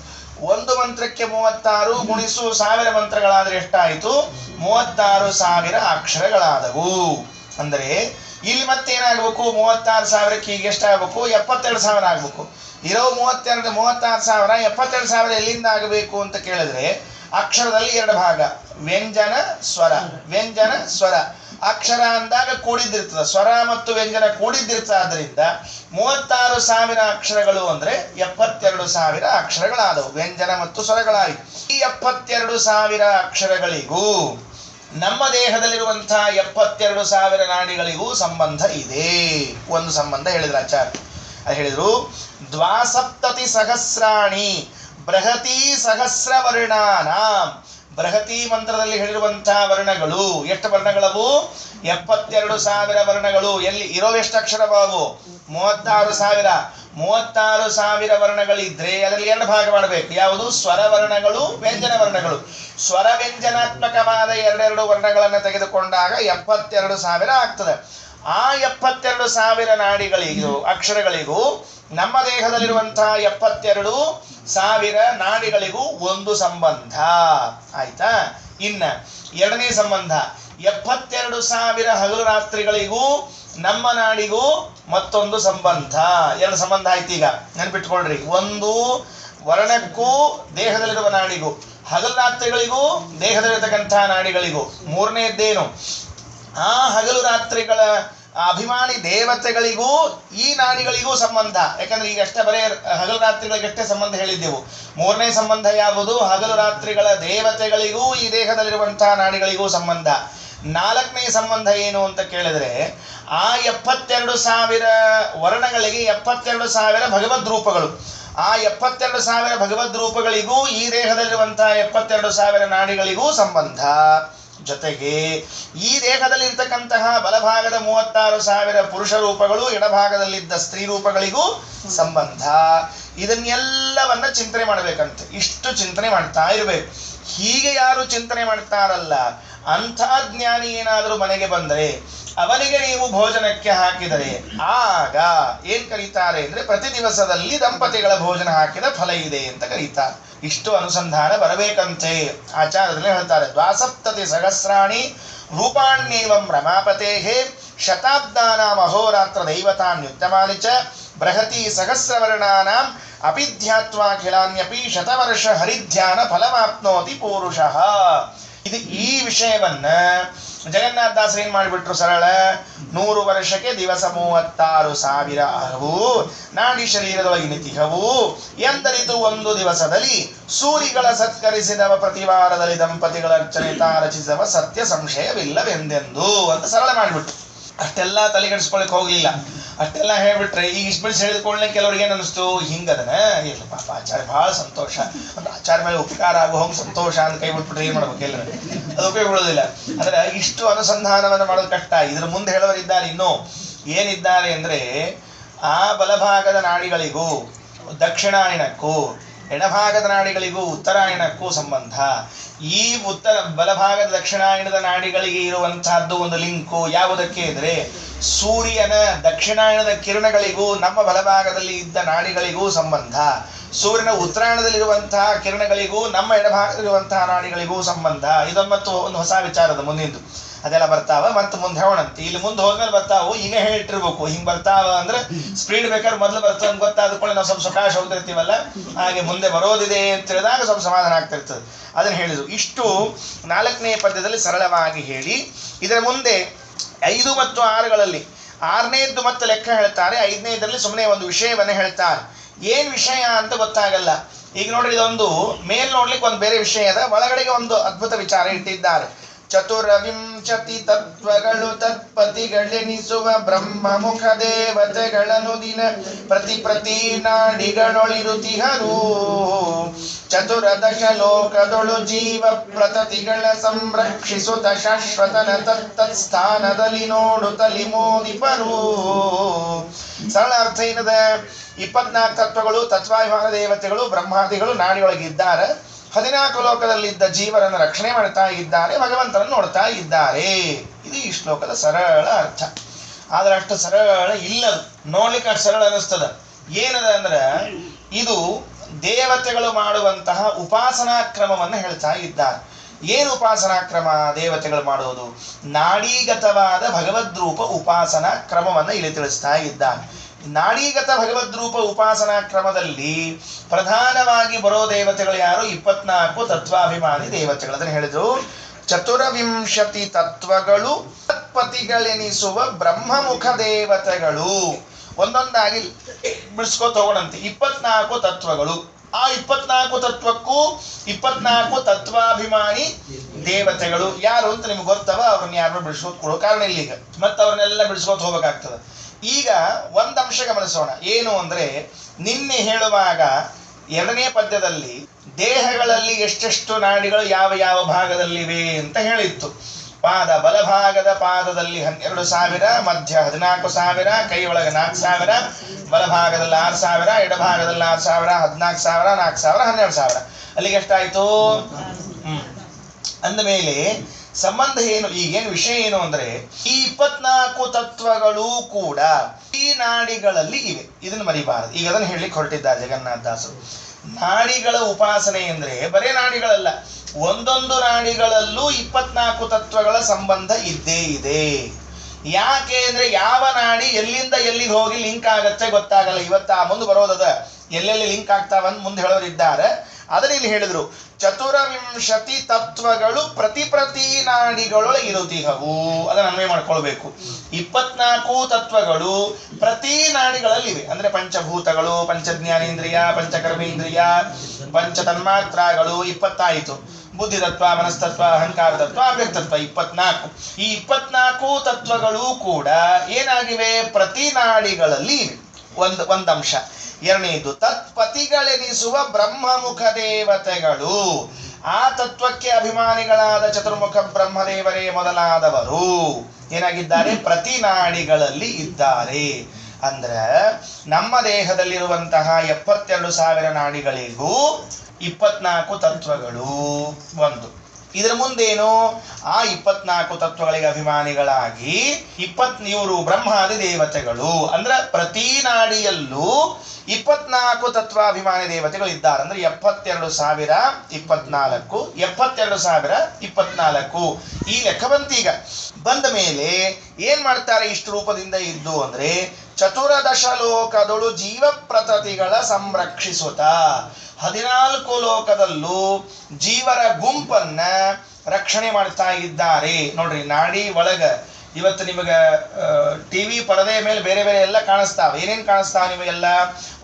ಒಂದು ಮಂತ್ರಕ್ಕೆ 36 ಗುಣಿಸು 1000 ಮಂತ್ರಗಳಾದ್ರೆ ಎಷ್ಟಾಯಿತು? 36,000 ಅಕ್ಷರಗಳಾದವು. ಅಂದರೆ ಇಲ್ಲಿ ಮತ್ತೇನಾಗಬೇಕು? 36,000ಕ್ಕೆ ಈಗ ಎಷ್ಟಾಗಬೇಕು? 72,000 ಆಗ್ಬೇಕು. ಇರೋ 36,000 72,000 ಎಲ್ಲಿಂದ ಆಗಬೇಕು ಅಂತ ಕೇಳಿದ್ರೆ ಅಕ್ಷರದಲ್ಲಿ 2 ಭಾಗ, ವ್ಯಂಜನ ಸ್ವರ. ವ್ಯಂಜನ ಸ್ವರ ಅಕ್ಷರ ಅಂದಾಗ ಕೂಡಿದ್ದಿರ್ತದೆ, ಸ್ವರ ಮತ್ತು ವ್ಯಂಜನ ಕೂಡಿದ್ದಿರ್ತದ್ರಿಂದ 36,000 ಅಕ್ಷರಗಳು ಅಂದ್ರೆ 72,000 ಅಕ್ಷರಗಳಾದವು, ವ್ಯಂಜನ ಮತ್ತು ಸ್ವರಗಳಾಗಿ. ಈ 72,000 ಅಕ್ಷರಗಳಿಗೂ ನಮ್ಮ ದೇಹದಲ್ಲಿರುವಂತಹ 72,000 ನಾಡಿಗಳಿಗೂ ಸಂಬಂಧ ಇದೆ. ಒಂದು ಸಂಬಂಧ ಹೇಳಿದ್ರು ಆಚಾರ್ಯ. ಅದು ಹೇಳಿದ್ರು, 72 ಸಹಸ್ರಾಣಿ ಬೃಹತಿ ಸಹಸ್ರ ವರ್ಣಾನಾಂ. ಬೃಹತಿ ಮಂತ್ರದಲ್ಲಿ ಹೇಳಿರುವಂತಹ ವರ್ಣಗಳು ಎಷ್ಟು ವರ್ಣಗಳವು? 72,000 ವರ್ಣಗಳು. ಎಲ್ಲಿ ಇರೋ ಎಷ್ಟು ಅಕ್ಷರವಾವು? 36,000. 36,000 ವರ್ಣಗಳಿದ್ರೆ ಅದರಲ್ಲಿ 2 ಭಾಗ ಮಾಡಬೇಕು. ಯಾವುದು? ಸ್ವರ ವರ್ಣಗಳು, ವ್ಯಂಜನ ವರ್ಣಗಳು. ಸ್ವರ ವ್ಯಂಜನಾತ್ಮಕವಾದ 2 ವರ್ಣಗಳನ್ನು ತೆಗೆದುಕೊಂಡಾಗ 72,000 ಆಗ್ತದೆ. ಆ 72,000 ನಾಡಿಗಳಿಗೂ ಅಕ್ಷರಗಳಿಗೂ ನಮ್ಮ ದೇಹದಲ್ಲಿರುವಂತಹ 72,000 ನಾಡಿಗಳಿಗೂ ಒಂದು ಸಂಬಂಧ ಆಯ್ತಾ. ಇನ್ನ ಎರಡನೇ ಸಂಬಂಧ, 72,000 ಹಗಲು ರಾತ್ರಿಗಳಿಗೂ ನಮ್ಮ ನಾಡಿಗೂ ಮತ್ತೊಂದು ಸಂಬಂಧ. 2 ಸಂಬಂಧ ಆಯ್ತು. ಈಗ ನೆನ್ಪಿಟ್ಕೊಳ್ರಿ, ಒಂದು ವರ್ಣಕ್ಕೂ ದೇಹದಲ್ಲಿರುವ ನಾಡಿಗೂ, ಹಗಲು ರಾತ್ರಿಗಳಿಗೂ ದೇಹದಲ್ಲಿರತಕ್ಕಂತಹ ನಾಡಿಗಳಿಗೂ. ಮೂರನೇದ್ದೇನು? ಆ ಹಗಲು ರಾತ್ರಿಗಳ ಅಭಿಮಾನಿ ದೇವತೆಗಳಿಗೂ ಈ ನಾಡಿಗಳಿಗೂ ಸಂಬಂಧ. ಯಾಕಂದ್ರೆ ಈಗ ಅಷ್ಟೇ ಬರೇ ಹಗಲು ರಾತ್ರಿಗಳಿಗಷ್ಟೇ ಸಂಬಂಧ ಹೇಳಿದ್ದೆವು. ಮೂರನೇ ಸಂಬಂಧ ಯಾವುದು? ಹಗಲು ರಾತ್ರಿಗಳ ದೇವತೆಗಳಿಗೂ ಈ ದೇಹದಲ್ಲಿರುವಂತಹ ನಾಡಿಗಳಿಗೂ ಸಂಬಂಧ. ನಾಲ್ಕನೇ ಸಂಬಂಧ ಏನು ಅಂತ ಕೇಳಿದ್ರೆ, ಆ 72,000 ವರ್ಣಗಳಿಗೆ 72,000 ಭಗವದ್ ರೂಪಗಳು. ಆ 72,000 ಭಗವದ್ ರೂಪಗಳಿಗೂ ಈ ದೇಹದಲ್ಲಿರುವಂತಹ 72,000 ನಾಡಿಗಳಿಗೂ ಸಂಬಂಧ. ಜೊತೆಗೆ ಈ ದೇಹದಲ್ಲಿ ಇರ್ತಕ್ಕಂತಹ ಬಲಭಾಗದ 36,000 ಪುರುಷ ರೂಪಗಳು, ಎಡಭಾಗದಲ್ಲಿದ್ದ ಸ್ತ್ರೀ ರೂಪಗಳಿಗೂ ಸಂಬಂಧ. ಇದನ್ನೆಲ್ಲವನ್ನ ಚಿಂತನೆ ಮಾಡಬೇಕಂತೆ. ಇಷ್ಟು ಚಿಂತನೆ ಮಾಡ್ತಾ ಇರಬೇಕು. ಹೀಗೆ ಯಾರು ಚಿಂತನೆ ಮಾಡ್ತಾರಲ್ಲ ಅಂಥ ಜ್ಞಾನಿ ಏನಾದರೂ ಮನೆಗೆ ಬಂದರೆ ಅವನಿಗೆ ನೀವು ಭೋಜನಕ್ಕೆ ಹಾಕಿದರೆ ಆಗ ಏನ್ ಕರೀತಾರೆ ಅಂದ್ರೆ, ಪ್ರತಿ ದಿವಸದಲ್ಲಿ ದಂಪತಿಗಳ ಭೋಜನ ಹಾಕಿದ ಫಲ ಇದೆ ಅಂತ ಕರೀತಾರೆ. ಇಷ್ಟು ಅನುಸಂಧಾನ ಬರಬೇಕಂತೆ. ಆಚಾರ್ಯದಲ್ಲಿ ಹೇಳ್ತಾರೆ, 72 ಸಹಸ್ರಾಣಿ ರೂಪಾಣ್ಯೇವಂ ರಮಾಪತೇಹೇ ಶತಾಬ್ದಾನಾಂ ಅಹೋರಾತ್ರ ದೈವತಾನ್ಯುತ್ತಮಾನಿ ಚ ಬೃಹತಿ ಸಹಸ್ರವರ್ಣಾನಾಂ ಅಪಿಧ್ಯಾತ್ವಾಖಿಲಾನ್ಯಪಿ ಶತವರ್ಷ ಹರಿಧ್ಯಾನ ಫಲಮಾಪ್ನೋತಿ ಪೂರುಷಃ. ಇದು ಈ ವಿಷಯವನ್ನ ಜಗನ್ನಾಥದಾಸರು ಏನ್ ಮಾಡಿಬಿಟ್ರು? ಸರಳ 100 ವರ್ಷಕ್ಕೆ ದಿವಸ 36,000 ಅಹವು ನಾಡಿ ಶರೀರದೊಳಗೆ ನಿತಿಹವು ಎಂದರಿತು ಒಂದು ದಿವಸದಲ್ಲಿ ಸೂರಿಗಳ ಸತ್ಕರಿಸಿದವ ಪ್ರತಿವಾರದಲ್ಲಿ ದಂಪತಿಗಳ ಅರ್ಚನೆ ರಚಿಸಿದವ ಸತ್ಯ ಸಂಶಯವಿಲ್ಲವೆಂದೆಂದು ಅಂತ ಸರಳ ಮಾಡಿಬಿಟ್ರು. ಅಷ್ಟೆಲ್ಲ ತಲೆಗೆಡಿಸ್ಕೊಳಕ್ ಹೋಗ್ಲಿಲ್ಲ. ಅಷ್ಟೆಲ್ಲ ಹೇಳ್ಬಿಟ್ರೆ ಈಗ ಇಷ್ಟು ಬಿಡಿಸಿ ಹೇಳಿದ್ಕೊಳ್ಳೆ ಕೆಲವ್ರಿಗೆ ಏನು ಅನಿಸ್ತು? ಹಿಂಗದನ ಇಲ್ಲ ಪಾಪ ಆಚಾರ್ಯ ಬಹಳ ಸಂತೋಷ, ಒಂದು ಆಚಾರ್ಯ ಮೇಲೆ ಉಪಕಾರ ಆಗೋ ಹೋಗಿ ಸಂತೋಷ ಅಂತ ಕೈ ಬಿಟ್ಬಿಟ್ರೆ ಏನ್ ಮಾಡ್ಬೇಕು? ಎಲ್ಲರೂ ಅದು ಉಪಯೋಗ ಬೀಳೋದಿಲ್ಲ. ಅಂದ್ರೆ ಇಷ್ಟು ಅನುಸಂಧಾನವನ್ನು ಮಾಡೋದು ಕಷ್ಟ. ಇದ್ರ ಮುಂದೆ ಹೇಳೋರಿದ್ದಾರೆ. ಇನ್ನೂ ಏನಿದ್ದಾರೆ ಅಂದ್ರೆ, ಆ ಬಲಭಾಗದ ನಾಡಿಗಳಿಗೂ ದಕ್ಷಿಣಾಯನಕ್ಕೂ ಎಡಭಾಗದ ನಾಡಿಗಳಿಗೂ ಉತ್ತರಾಯಣಕ್ಕೂ ಸಂಬಂಧ. ಈ ಬಲಭಾಗದ ದಕ್ಷಿಣಾಯಣದ ನಾಡಿಗಳಿಗೆ ಇರುವಂತಹದ್ದು ಒಂದು ಲಿಂಕು ಯಾವುದಕ್ಕೆ ಇದ್ರೆ, ಸೂರ್ಯನ ದಕ್ಷಿಣಾಯಣದ ಕಿರಣಗಳಿಗೂ ನಮ್ಮ ಬಲಭಾಗದಲ್ಲಿ ಇದ್ದ ನಾಡಿಗಳಿಗೂ ಸಂಬಂಧ. ಸೂರ್ಯನ ಉತ್ತರಾಯಣದಲ್ಲಿರುವಂತಹ ಕಿರಣಗಳಿಗೂ ನಮ್ಮ ಎಡಭಾಗದಲ್ಲಿರುವಂತಹ ನಾಡಿಗಳಿಗೂ ಸಂಬಂಧ. ಇದೊಂದು ಮತ್ತು ಒಂದು ಹೊಸ ವಿಚಾರದ ಮುಂದಿಂದು ಅದೆಲ್ಲ ಬರ್ತಾವ. ಮತ್ತೆ ಮುಂದೆ ಹೇಳೋಣಂತೆ. ಇಲ್ಲಿ ಮುಂದೆ ಹೋದ್ಮೇಲೆ ಬರ್ತಾವು. ಈಗ ಹೇಳಿಟ್ಟಿರ್ಬೇಕು ಹಿಂಗ್ ಬರ್ತಾವ ಅಂದ್ರೆ ಸ್ಪೀಡ್ ಬೇಕಾದ್ರೆ ಮೊದಲು ಬರ್ತದೆ ಅಂತ ಗೊತ್ತಾದ್ಕೊಳ್ಳಿ ನಾವು ಸ್ವಲ್ಪ ಸಕಾಶ ಹೋಗ್ತಿರ್ತೀವಲ್ಲ, ಹಾಗೆ ಮುಂದೆ ಬರೋದಿದೆ ಅಂತ ಹೇಳಿದಾಗ ಸ್ವಲ್ಪ ಸಮಾಧಾನ ಆಗ್ತಿರ್ತದೆ. ಅದನ್ನ ಹೇಳಿದ್ರು. ಇಷ್ಟು 4ನೇ ಪದ್ಯದಲ್ಲಿ ಸರಳವಾಗಿ ಹೇಳಿ, ಇದರ ಮುಂದೆ 5 ಮತ್ತು 6ಗಳಲ್ಲಿ 6ನೇದ್ದು ಮತ್ತೆ ಲೆಕ್ಕ ಹೇಳ್ತಾರೆ, 5ನೇದರಲ್ಲಿ ಸುಮ್ಮನೆ ಒಂದು ವಿಷಯವನ್ನೇ ಹೇಳ್ತಾರೆ. ಏನ್ ವಿಷಯ ಅಂತ ಗೊತ್ತಾಗಲ್ಲ. ಈಗ ನೋಡ್ರಿ, ಇದೊಂದು ಮೇಲ್ ನೋಡ್ಲಿಕ್ಕೆ ಒಂದು ಬೇರೆ ವಿಷಯ ಅದ, ಒಳಗಡೆಗೆ ಒಂದು ಅದ್ಭುತ ವಿಚಾರ ಇಟ್ಟಿದ್ದಾರೆ. ಚತುರವಿಂಶತಿ ತತ್ವಗಳು ತತ್ಪತಿಗಳೆನಿಸುವ ಬ್ರಹ್ಮ ಮುಖ ದೇವತೆಗಳನ್ನು ದಿನ ಪ್ರತಿ ನಾಡಿಗಳೊಳಿರುತಿಹರು. ಚತುರದಶ ಲೋಕದೊಳು ಜೀವ ಪ್ರತತಿಗಳ ಸಂರಕ್ಷಿಸುತ್ತ ಶಾಶ್ವತನ ತತ್ತತ್ ಸ್ಥಾನದಲ್ಲಿ ನೋಡುತ್ತಲಿ ಮೋದಿಪರು. ಸರಳ ಅರ್ಥ ಏನದ? 24 ತತ್ವಗಳು, ತತ್ವಾಭಿಮಾನ ದೇವತೆಗಳು, ಬ್ರಹ್ಮಾದಿಗಳು ನಾಡಿಯೊಳಗಿದ್ದಾರೆ. 14 ಲೋಕದಲ್ಲಿದ್ದ ಜೀವರನ್ನು ರಕ್ಷಣೆ ಮಾಡ್ತಾ ಇದ್ದಾರೆ, ಭಗವಂತನನ್ನು ನೋಡ್ತಾ ಇದ್ದಾರೆ. ಇದು ಈ ಶ್ಲೋಕದ ಸರಳ ಅರ್ಥ. ಆದ್ರೆ ಅಷ್ಟು ಸರಳ ಇಲ್ಲದು, ನೋಡ್ಲಿಕ್ಕೆ ಅಷ್ಟು ಸರಳ ಅನ್ನಿಸ್ತದ. ಏನದ ಅಂದ್ರೆ ಇದು ದೇವತೆಗಳು ಮಾಡುವಂತಹ ಉಪಾಸನಾ ಕ್ರಮವನ್ನು ಹೇಳ್ತಾ ಇದ್ದಾರೆ. ಏನು ಉಪಾಸನಾ ಕ್ರಮ? ದೇವತೆಗಳು ಮಾಡುವುದು ನಾಡೀಗತವಾದ ಭಗವದ್ರೂಪ ಉಪಾಸನಾ ಕ್ರಮವನ್ನು ಇಲ್ಲಿ ತಿಳಿಸ್ತಾ ಇದ್ದಾನೆ. ನಾಡೀಗತ ಭಗವದ್ರೂಪ ಉಪಾಸನಾ ಕ್ರಮದಲ್ಲಿ ಪ್ರಧಾನವಾಗಿ ಬರೋ ದೇವತೆಗಳು ಯಾರು? 24 ತತ್ವಾಭಿಮಾನಿ ದೇವತೆಗಳು. ಅದನ್ನು ಹೇಳಿದ್ರು. 24 ತತ್ವಗಳು ತತ್ಪತಿಗಳೆನಿಸುವ ಬ್ರಹ್ಮಮುಖ ದೇವತೆಗಳು. ಒಂದೊಂದಾಗಿ ಬಿಡಿಸ್ಕೋತ ಹೋಗೋಣಂತೆ. 24 ತತ್ವಗಳು. ಆ 24 ತತ್ವಕ್ಕೂ 24 ತತ್ವಾಭಿಮಾನಿ ದೇವತೆಗಳು ಯಾರು ಅಂತ ನಿಮ್ಗೆ ಗೊತ್ತವ? ಅವ್ರನ್ನ ಯಾರು ಬಿಡಿಸ್ಕೋತ ಕೊಡೋ ಕಾರಣ ಇಲ್ಲಿಗ, ಮತ್ತೆ ಅವ್ರನ್ನೆಲ್ಲ ಬಿಡಿಸ್ಕೋತ ಹೋಗ್ಬೇಕಾಗ್ತದೆ. ಈಗ ಒಂದ್ ಅಂಶ ಗಮನಿಸೋಣ. ಏನು ಅಂದ್ರೆ ನಿನ್ನೆ ಹೇಳುವಾಗ 2ನೇ ಪದ್ಯದಲ್ಲಿ ದೇಹಗಳಲ್ಲಿ ಎಷ್ಟೆಷ್ಟು ನಾಡಿಗಳು ಯಾವ ಯಾವ ಭಾಗದಲ್ಲಿವೆ ಅಂತ ಹೇಳಿತ್ತು. ಬಲಭಾಗದ ಪಾದದಲ್ಲಿ 12,000, ಮಧ್ಯ 14,000, ಕೈ ಒಳಗೆ 4,000, ಬಲಭಾಗದಲ್ಲಿ 6,000, ಎಡಭಾಗದಲ್ಲಿ 6,000, 14,000, 4,000, 12,000. ಅಲ್ಲಿಗೆ ಎಷ್ಟಾಯ್ತು? ಅಂದ ಮೇಲೆ ಸಂಬಂಧ ಏನು? ಈಗೇನು ವಿಷಯ ಏನು ಅಂದ್ರೆ ಈ 24 ತತ್ವಗಳು ಕೂಡ ಈ ನಾಡಿಗಳಲ್ಲಿ ಇವೆ. ಇದನ್ನು ಮರಿಬಾರದು. ಈಗ ಅದನ್ನು ಹೇಳಲಿಕ್ಕೆ ಹೊರಟಿದ್ದಾರೆ ಜಗನ್ನಾಥದಾಸರು. ನಾಡಿಗಳ ಉಪಾಸನೆ ಅಂದ್ರೆ ಬರೇ ನಾಡಿಗಳಲ್ಲ, ಒಂದೊಂದು ನಾಡಿಗಳಲ್ಲೂ 24 ತತ್ವಗಳ ಸಂಬಂಧ ಇದ್ದೇ ಇದೆ. ಯಾಕೆ ಅಂದ್ರೆ ಯಾವ ನಾಡಿ ಎಲ್ಲಿಂದ ಎಲ್ಲಿಗೆ ಹೋಗಿ ಲಿಂಕ್ ಆಗತ್ತೆ ಗೊತ್ತಾಗಲ್ಲ. ಇವತ್ತು ಆ ಮುಂದೆ ಬರೋದದ ಎಲ್ಲೆಲ್ಲಿ ಲಿಂಕ್ ಆಗ್ತಾವಂತ ಮುಂದೆ ಹೇಳೋರಿದ್ದಾರೆ. ಅದನ್ನ ಇಲ್ಲಿ ಹೇಳಿದ್ರು. 24 ತತ್ವಗಳು ಪ್ರತಿ ನಾಡಿಗಳೊಳಗೆ ಇರುತ್ತಿಹವು. ಅದನ್ನ ಅನ್ವಯ ಮಾಡ್ಕೊಳ್ಬೇಕು. 24 ತತ್ವಗಳು ಪ್ರತಿ ನಾಡಿಗಳಲ್ಲಿವೆ. ಅಂದ್ರೆ ಪಂಚಭೂತಗಳು, ಪಂಚಜ್ಞಾನೇಂದ್ರಿಯ, ಪಂಚಕರ್ಮೇಂದ್ರಿಯ, ಪಂಚ ತನ್ಮಾತ್ರಗಳು 20 ಆಯಿತು. ಬುದ್ಧಿ ತತ್ವ, ಮನಸ್ತತ್ವ, ಅಹಂಕಾರ ತತ್ವ, ಅವ್ಯಕ್ತತ್ವ 24. ಈ 24 ತತ್ವಗಳು ಕೂಡ ಏನಾಗಿವೆ? ಪ್ರತಿ ನಾಡಿಗಳಲ್ಲಿ ಇವೆ. ಒಂದಂಶ. ಎರಡನೇದು ತತ್ಪತಿಗಳೆನಿಸುವ ಬ್ರಹ್ಮಮುಖ ದೇವತೆಗಳು. ಆ ತತ್ವಕ್ಕೆ ಅಭಿಮಾನಿಗಳಾದ ಚತುರ್ಮುಖ ಬ್ರಹ್ಮದೇವರೇ ಮೊದಲಾದವರು ಏನಾಗಿದ್ದಾರೆ? ಪ್ರತಿ ನಾಡಿಗಳಲ್ಲಿ ಇದ್ದಾರೆ. ಅಂದ್ರೆ ನಮ್ಮ ದೇಹದಲ್ಲಿರುವಂತಹ 72,000 ನಾಡಿಗಳಿಗೂ 24 ತತ್ವಗಳು ಒಂದು. ಇದರ ಮುಂದೇನು? ಆ 24 ತತ್ವಗಳಿಗೆ ಅಭಿಮಾನಿಗಳಾಗಿ ಇವರು ಬ್ರಹ್ಮಾದಿ ದೇವತೆಗಳು. ಅಂದ್ರೆ ಪ್ರತಿ ನಾಡಿಯಲ್ಲೂ 24 ತತ್ವಾಭಿಮಾನಿ ದೇವತೆಗಳು ಇದ್ದಾರೆ. ಅಂದ್ರೆ 72,024, 72,024. ಈ ಲೆಕ್ಕ ಬಂತೀಗ. ಬಂದ ಮೇಲೆ ಏನ್ ಮಾಡ್ತಾರೆ? ಇಷ್ಟು ರೂಪದಿಂದ ಇದ್ದು ಅಂದ್ರೆ ಚತುರ್ದಶ ಲೋಕದಳು ಜೀವ ಪ್ರತತಿಗಳ ಸಂರಕ್ಷಿಸುತ್ತ 14 ಲೋಕದಲ್ಲೂ ಜೀವರ ಗುಂಪನ್ನ ರಕ್ಷಣೆ ಮಾಡ್ತಾ ಇದ್ದಾರೆ. ನೋಡ್ರಿ, ನಾಡಿ ಒಳಗ ಇವತ್ತು ನಿಮಗೆ ಟಿವಿ ಪರದೆ ಮೇಲೆ ಬೇರೆ ಬೇರೆ ಎಲ್ಲ ಕಾಣಿಸ್ತಾವ. ಏನೇನು ಕಾಣಿಸ್ತಾವ ನಿಮಗೆಲ್ಲ?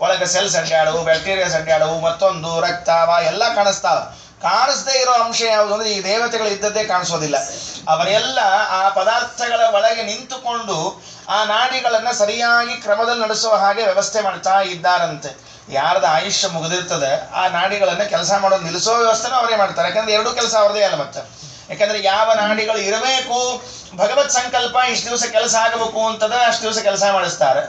ಒಳಗೆ ಸೆಲ್ಸ್ ಅಡ್ಡಾಡವು, ಬ್ಯಾಕ್ಟೀರಿಯಾಸ್ ಅಡ್ಡಾಡವು, ಮತ್ತೊಂದು ರಕ್ತವ ಎಲ್ಲ ಕಾಣಿಸ್ತಾವ. ಕಾಣಿಸದೇ ಇರೋ ಅಂಶ ಯಾವುದು ಅಂದ್ರೆ ಈ ದೇವತೆಗಳು ಇದ್ದದ್ದೇ ಕಾಣಿಸೋದಿಲ್ಲ. ಅವರೆಲ್ಲ ಆ ಪದಾರ್ಥಗಳ ಒಳಗೆ ನಿಂತುಕೊಂಡು ಆ ನಾಡಿಗಳನ್ನ ಸರಿಯಾಗಿ ಕ್ರಮದಲ್ಲಿ ನಡೆಸುವ ಹಾಗೆ ವ್ಯವಸ್ಥೆ ಮಾಡ್ತಾ ಇದ್ದಾರಂತೆ. ಯಾರದ ಆಯುಷ್ಯ ಮುಗಿದಿರ್ತದೆ ಆ ನಾಡಿಗಳನ್ನ ಕೆಲಸ ಮಾಡೋದು ನಿಲ್ಲಿಸೋ ವ್ಯವಸ್ಥೆನೂ ಅವರೇ ಮಾಡ್ತಾರೆ. ಯಾಕಂದ್ರೆ ಎರಡೂ ಕೆಲಸ ಅವ್ರದೇ ಅಲ್ಲ. ಮತ್ತೆ ಯಾಕಂದ್ರೆ ಯಾವ ನಾಡಿಗಳು ಇರಬೇಕು, ಭಗವತ್ ಸಂಕಲ್ಪ ಇಷ್ಟು ದಿವಸ ಕೆಲಸ ಆಗಬೇಕು ಅಂತದ ಅಷ್ಟು ದಿವಸ ಕೆಲಸ ಮಾಡಿಸ್ತಾರೆ.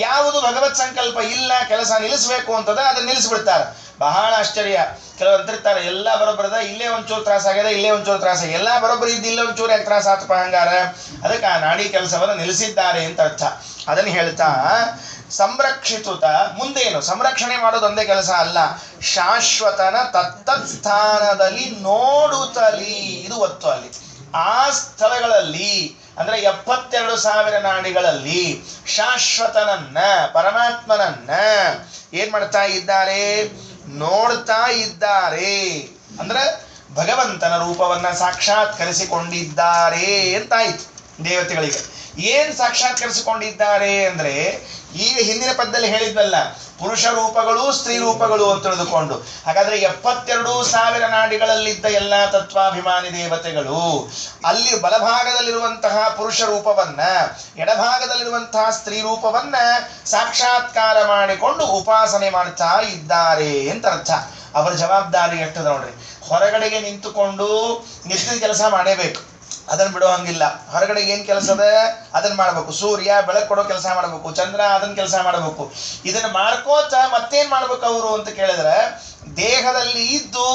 ಯಾವುದು ಭಗವತ್ ಸಂಕಲ್ಪ ಇಲ್ಲ, ಕೆಲಸ ನಿಲ್ಲಿಸಬೇಕು ಅಂತದ ಅದನ್ನ ನಿಲ್ಲಿಸ್ಬಿಡ್ತಾರೆ. ಬಹಳ ಆಶ್ಚರ್ಯ. ಕೆಲವರು ಅಂತಿರ್ತಾರೆ ಎಲ್ಲ ಬರೋಬ್ಬರದ, ಇಲ್ಲೇ ಒಂಚೂರು ತ್ರಾಸ ಆಗ್ಯದ, ಇಲ್ಲೇ ಒಂಚೂರು ತ್ರಾಸ, ಎಲ್ಲ ಬರೋಬ್ಬರಿ ಇದ್ದು ಇಲ್ಲ ಒಂಚೂರು ಯಾಕೆ ತ್ರಾಸ ಆತಪ್ಪ ಹಂಗಾರ? ಅದಕ್ಕೆ ಆ ನಾಡಿ ಕೆಲಸವನ್ನು ನಿಲ್ಲಿಸಿದ್ದಾರೆ ಅಂತ ಅರ್ಥ. ಅದನ್ನು ಹೇಳ್ತಾ ಸಂರಕ್ಷಿತ ಮುಂದೇನು? ಸಂರಕ್ಷಣೆ ಮಾಡೋದು ಒಂದೇ ಕೆಲಸ ಅಲ್ಲ, ಶಾಶ್ವತನ ತತ್ತತ್ ಸ್ಥಾನದಲ್ಲಿ ನೋಡುತ್ತಲಿ. ಇದು ಒತ್ತು. ಅಲ್ಲಿ ಆ ಸ್ಥಳಗಳಲ್ಲಿ ಅಂದ್ರೆ 72,000 ನಾಡಿಗಳಲ್ಲಿ ಶಾಶ್ವತನನ್ನ, ಪರಮಾತ್ಮನನ್ನ ಏನ್ ಮಾಡ್ತಾ ಇದ್ದಾರೆ? ನೋಡ್ತಾ ಇದ್ದಾರೆ. ಅಂದ್ರೆ ಭಗವಂತನ ರೂಪವನ್ನ ಸಾಕ್ಷಾತ್ಕರಿಸಿಕೊಂಡಿದ್ದಾರೆ ಅಂತಾಯ್ತು ದೇವತೆಗಳಿಗೆ. ಏನ್ ಸಾಕ್ಷಾತ್ಕರಿಸಿಕೊಂಡಿದ್ದಾರೆ ಅಂದ್ರೆ ಈಗ ಹಿಂದಿನ ಪದ್ಯದಲ್ಲಿ ಹೇಳಿದ್ವಲ್ಲ, ಪುರುಷ ರೂಪಗಳು ಸ್ತ್ರೀ ರೂಪಗಳು ಅಂತ ತಿಳಿದುಕೊಂಡು. ಹಾಗಾದ್ರೆ 72,000 ನಾಡಿಗಳಲ್ಲಿದ್ದ ಎಲ್ಲ ತತ್ವಾಭಿಮಾನಿ ದೇವತೆಗಳು ಅಲ್ಲಿ ಬಲಭಾಗದಲ್ಲಿರುವಂತಹ ಪುರುಷ ರೂಪವನ್ನ, ಎಡಭಾಗದಲ್ಲಿರುವಂತಹ ಸ್ತ್ರೀ ರೂಪವನ್ನ ಸಾಕ್ಷಾತ್ಕಾರ ಮಾಡಿಕೊಂಡು ಉಪಾಸನೆ ಮಾಡ್ತಾ ಇದ್ದಾರೆ ಅಂತ ಅರ್ಥ. ಅವರ ಜವಾಬ್ದಾರಿ ಎಷ್ಟದ ನೋಡ್ರಿ. ಹೊರಗಡೆಗೆ ನಿಂತುಕೊಂಡು ನಿತ್ಯ ಕೆಲಸ ಮಾಡೇಬೇಕು. ಅದನ್ನ ಬಿಡೋ ಹಂಗಿಲ್ಲ. ಹೊರಗಡೆ ಏನ್ ಕೆಲಸ ಅದ ಅದನ್ನ ಮಾಡ್ಬೇಕು. ಸೂರ್ಯ ಬೆಳಕು ಕೊಡೋ ಕೆಲಸ ಮಾಡ್ಬೇಕು, ಚಂದ್ರ ಅದನ್ನ ಕೆಲಸ ಮಾಡ್ಬೇಕು. ಇದನ್ನ ಮಾಡ್ಕೋತ ಮತ್ತೇನ್ ಮಾಡ್ಬೇಕು ಅವರು ಅಂತ ಕೇಳಿದ್ರೆ, ದೇಹದಲ್ಲಿ ಇದ್ದು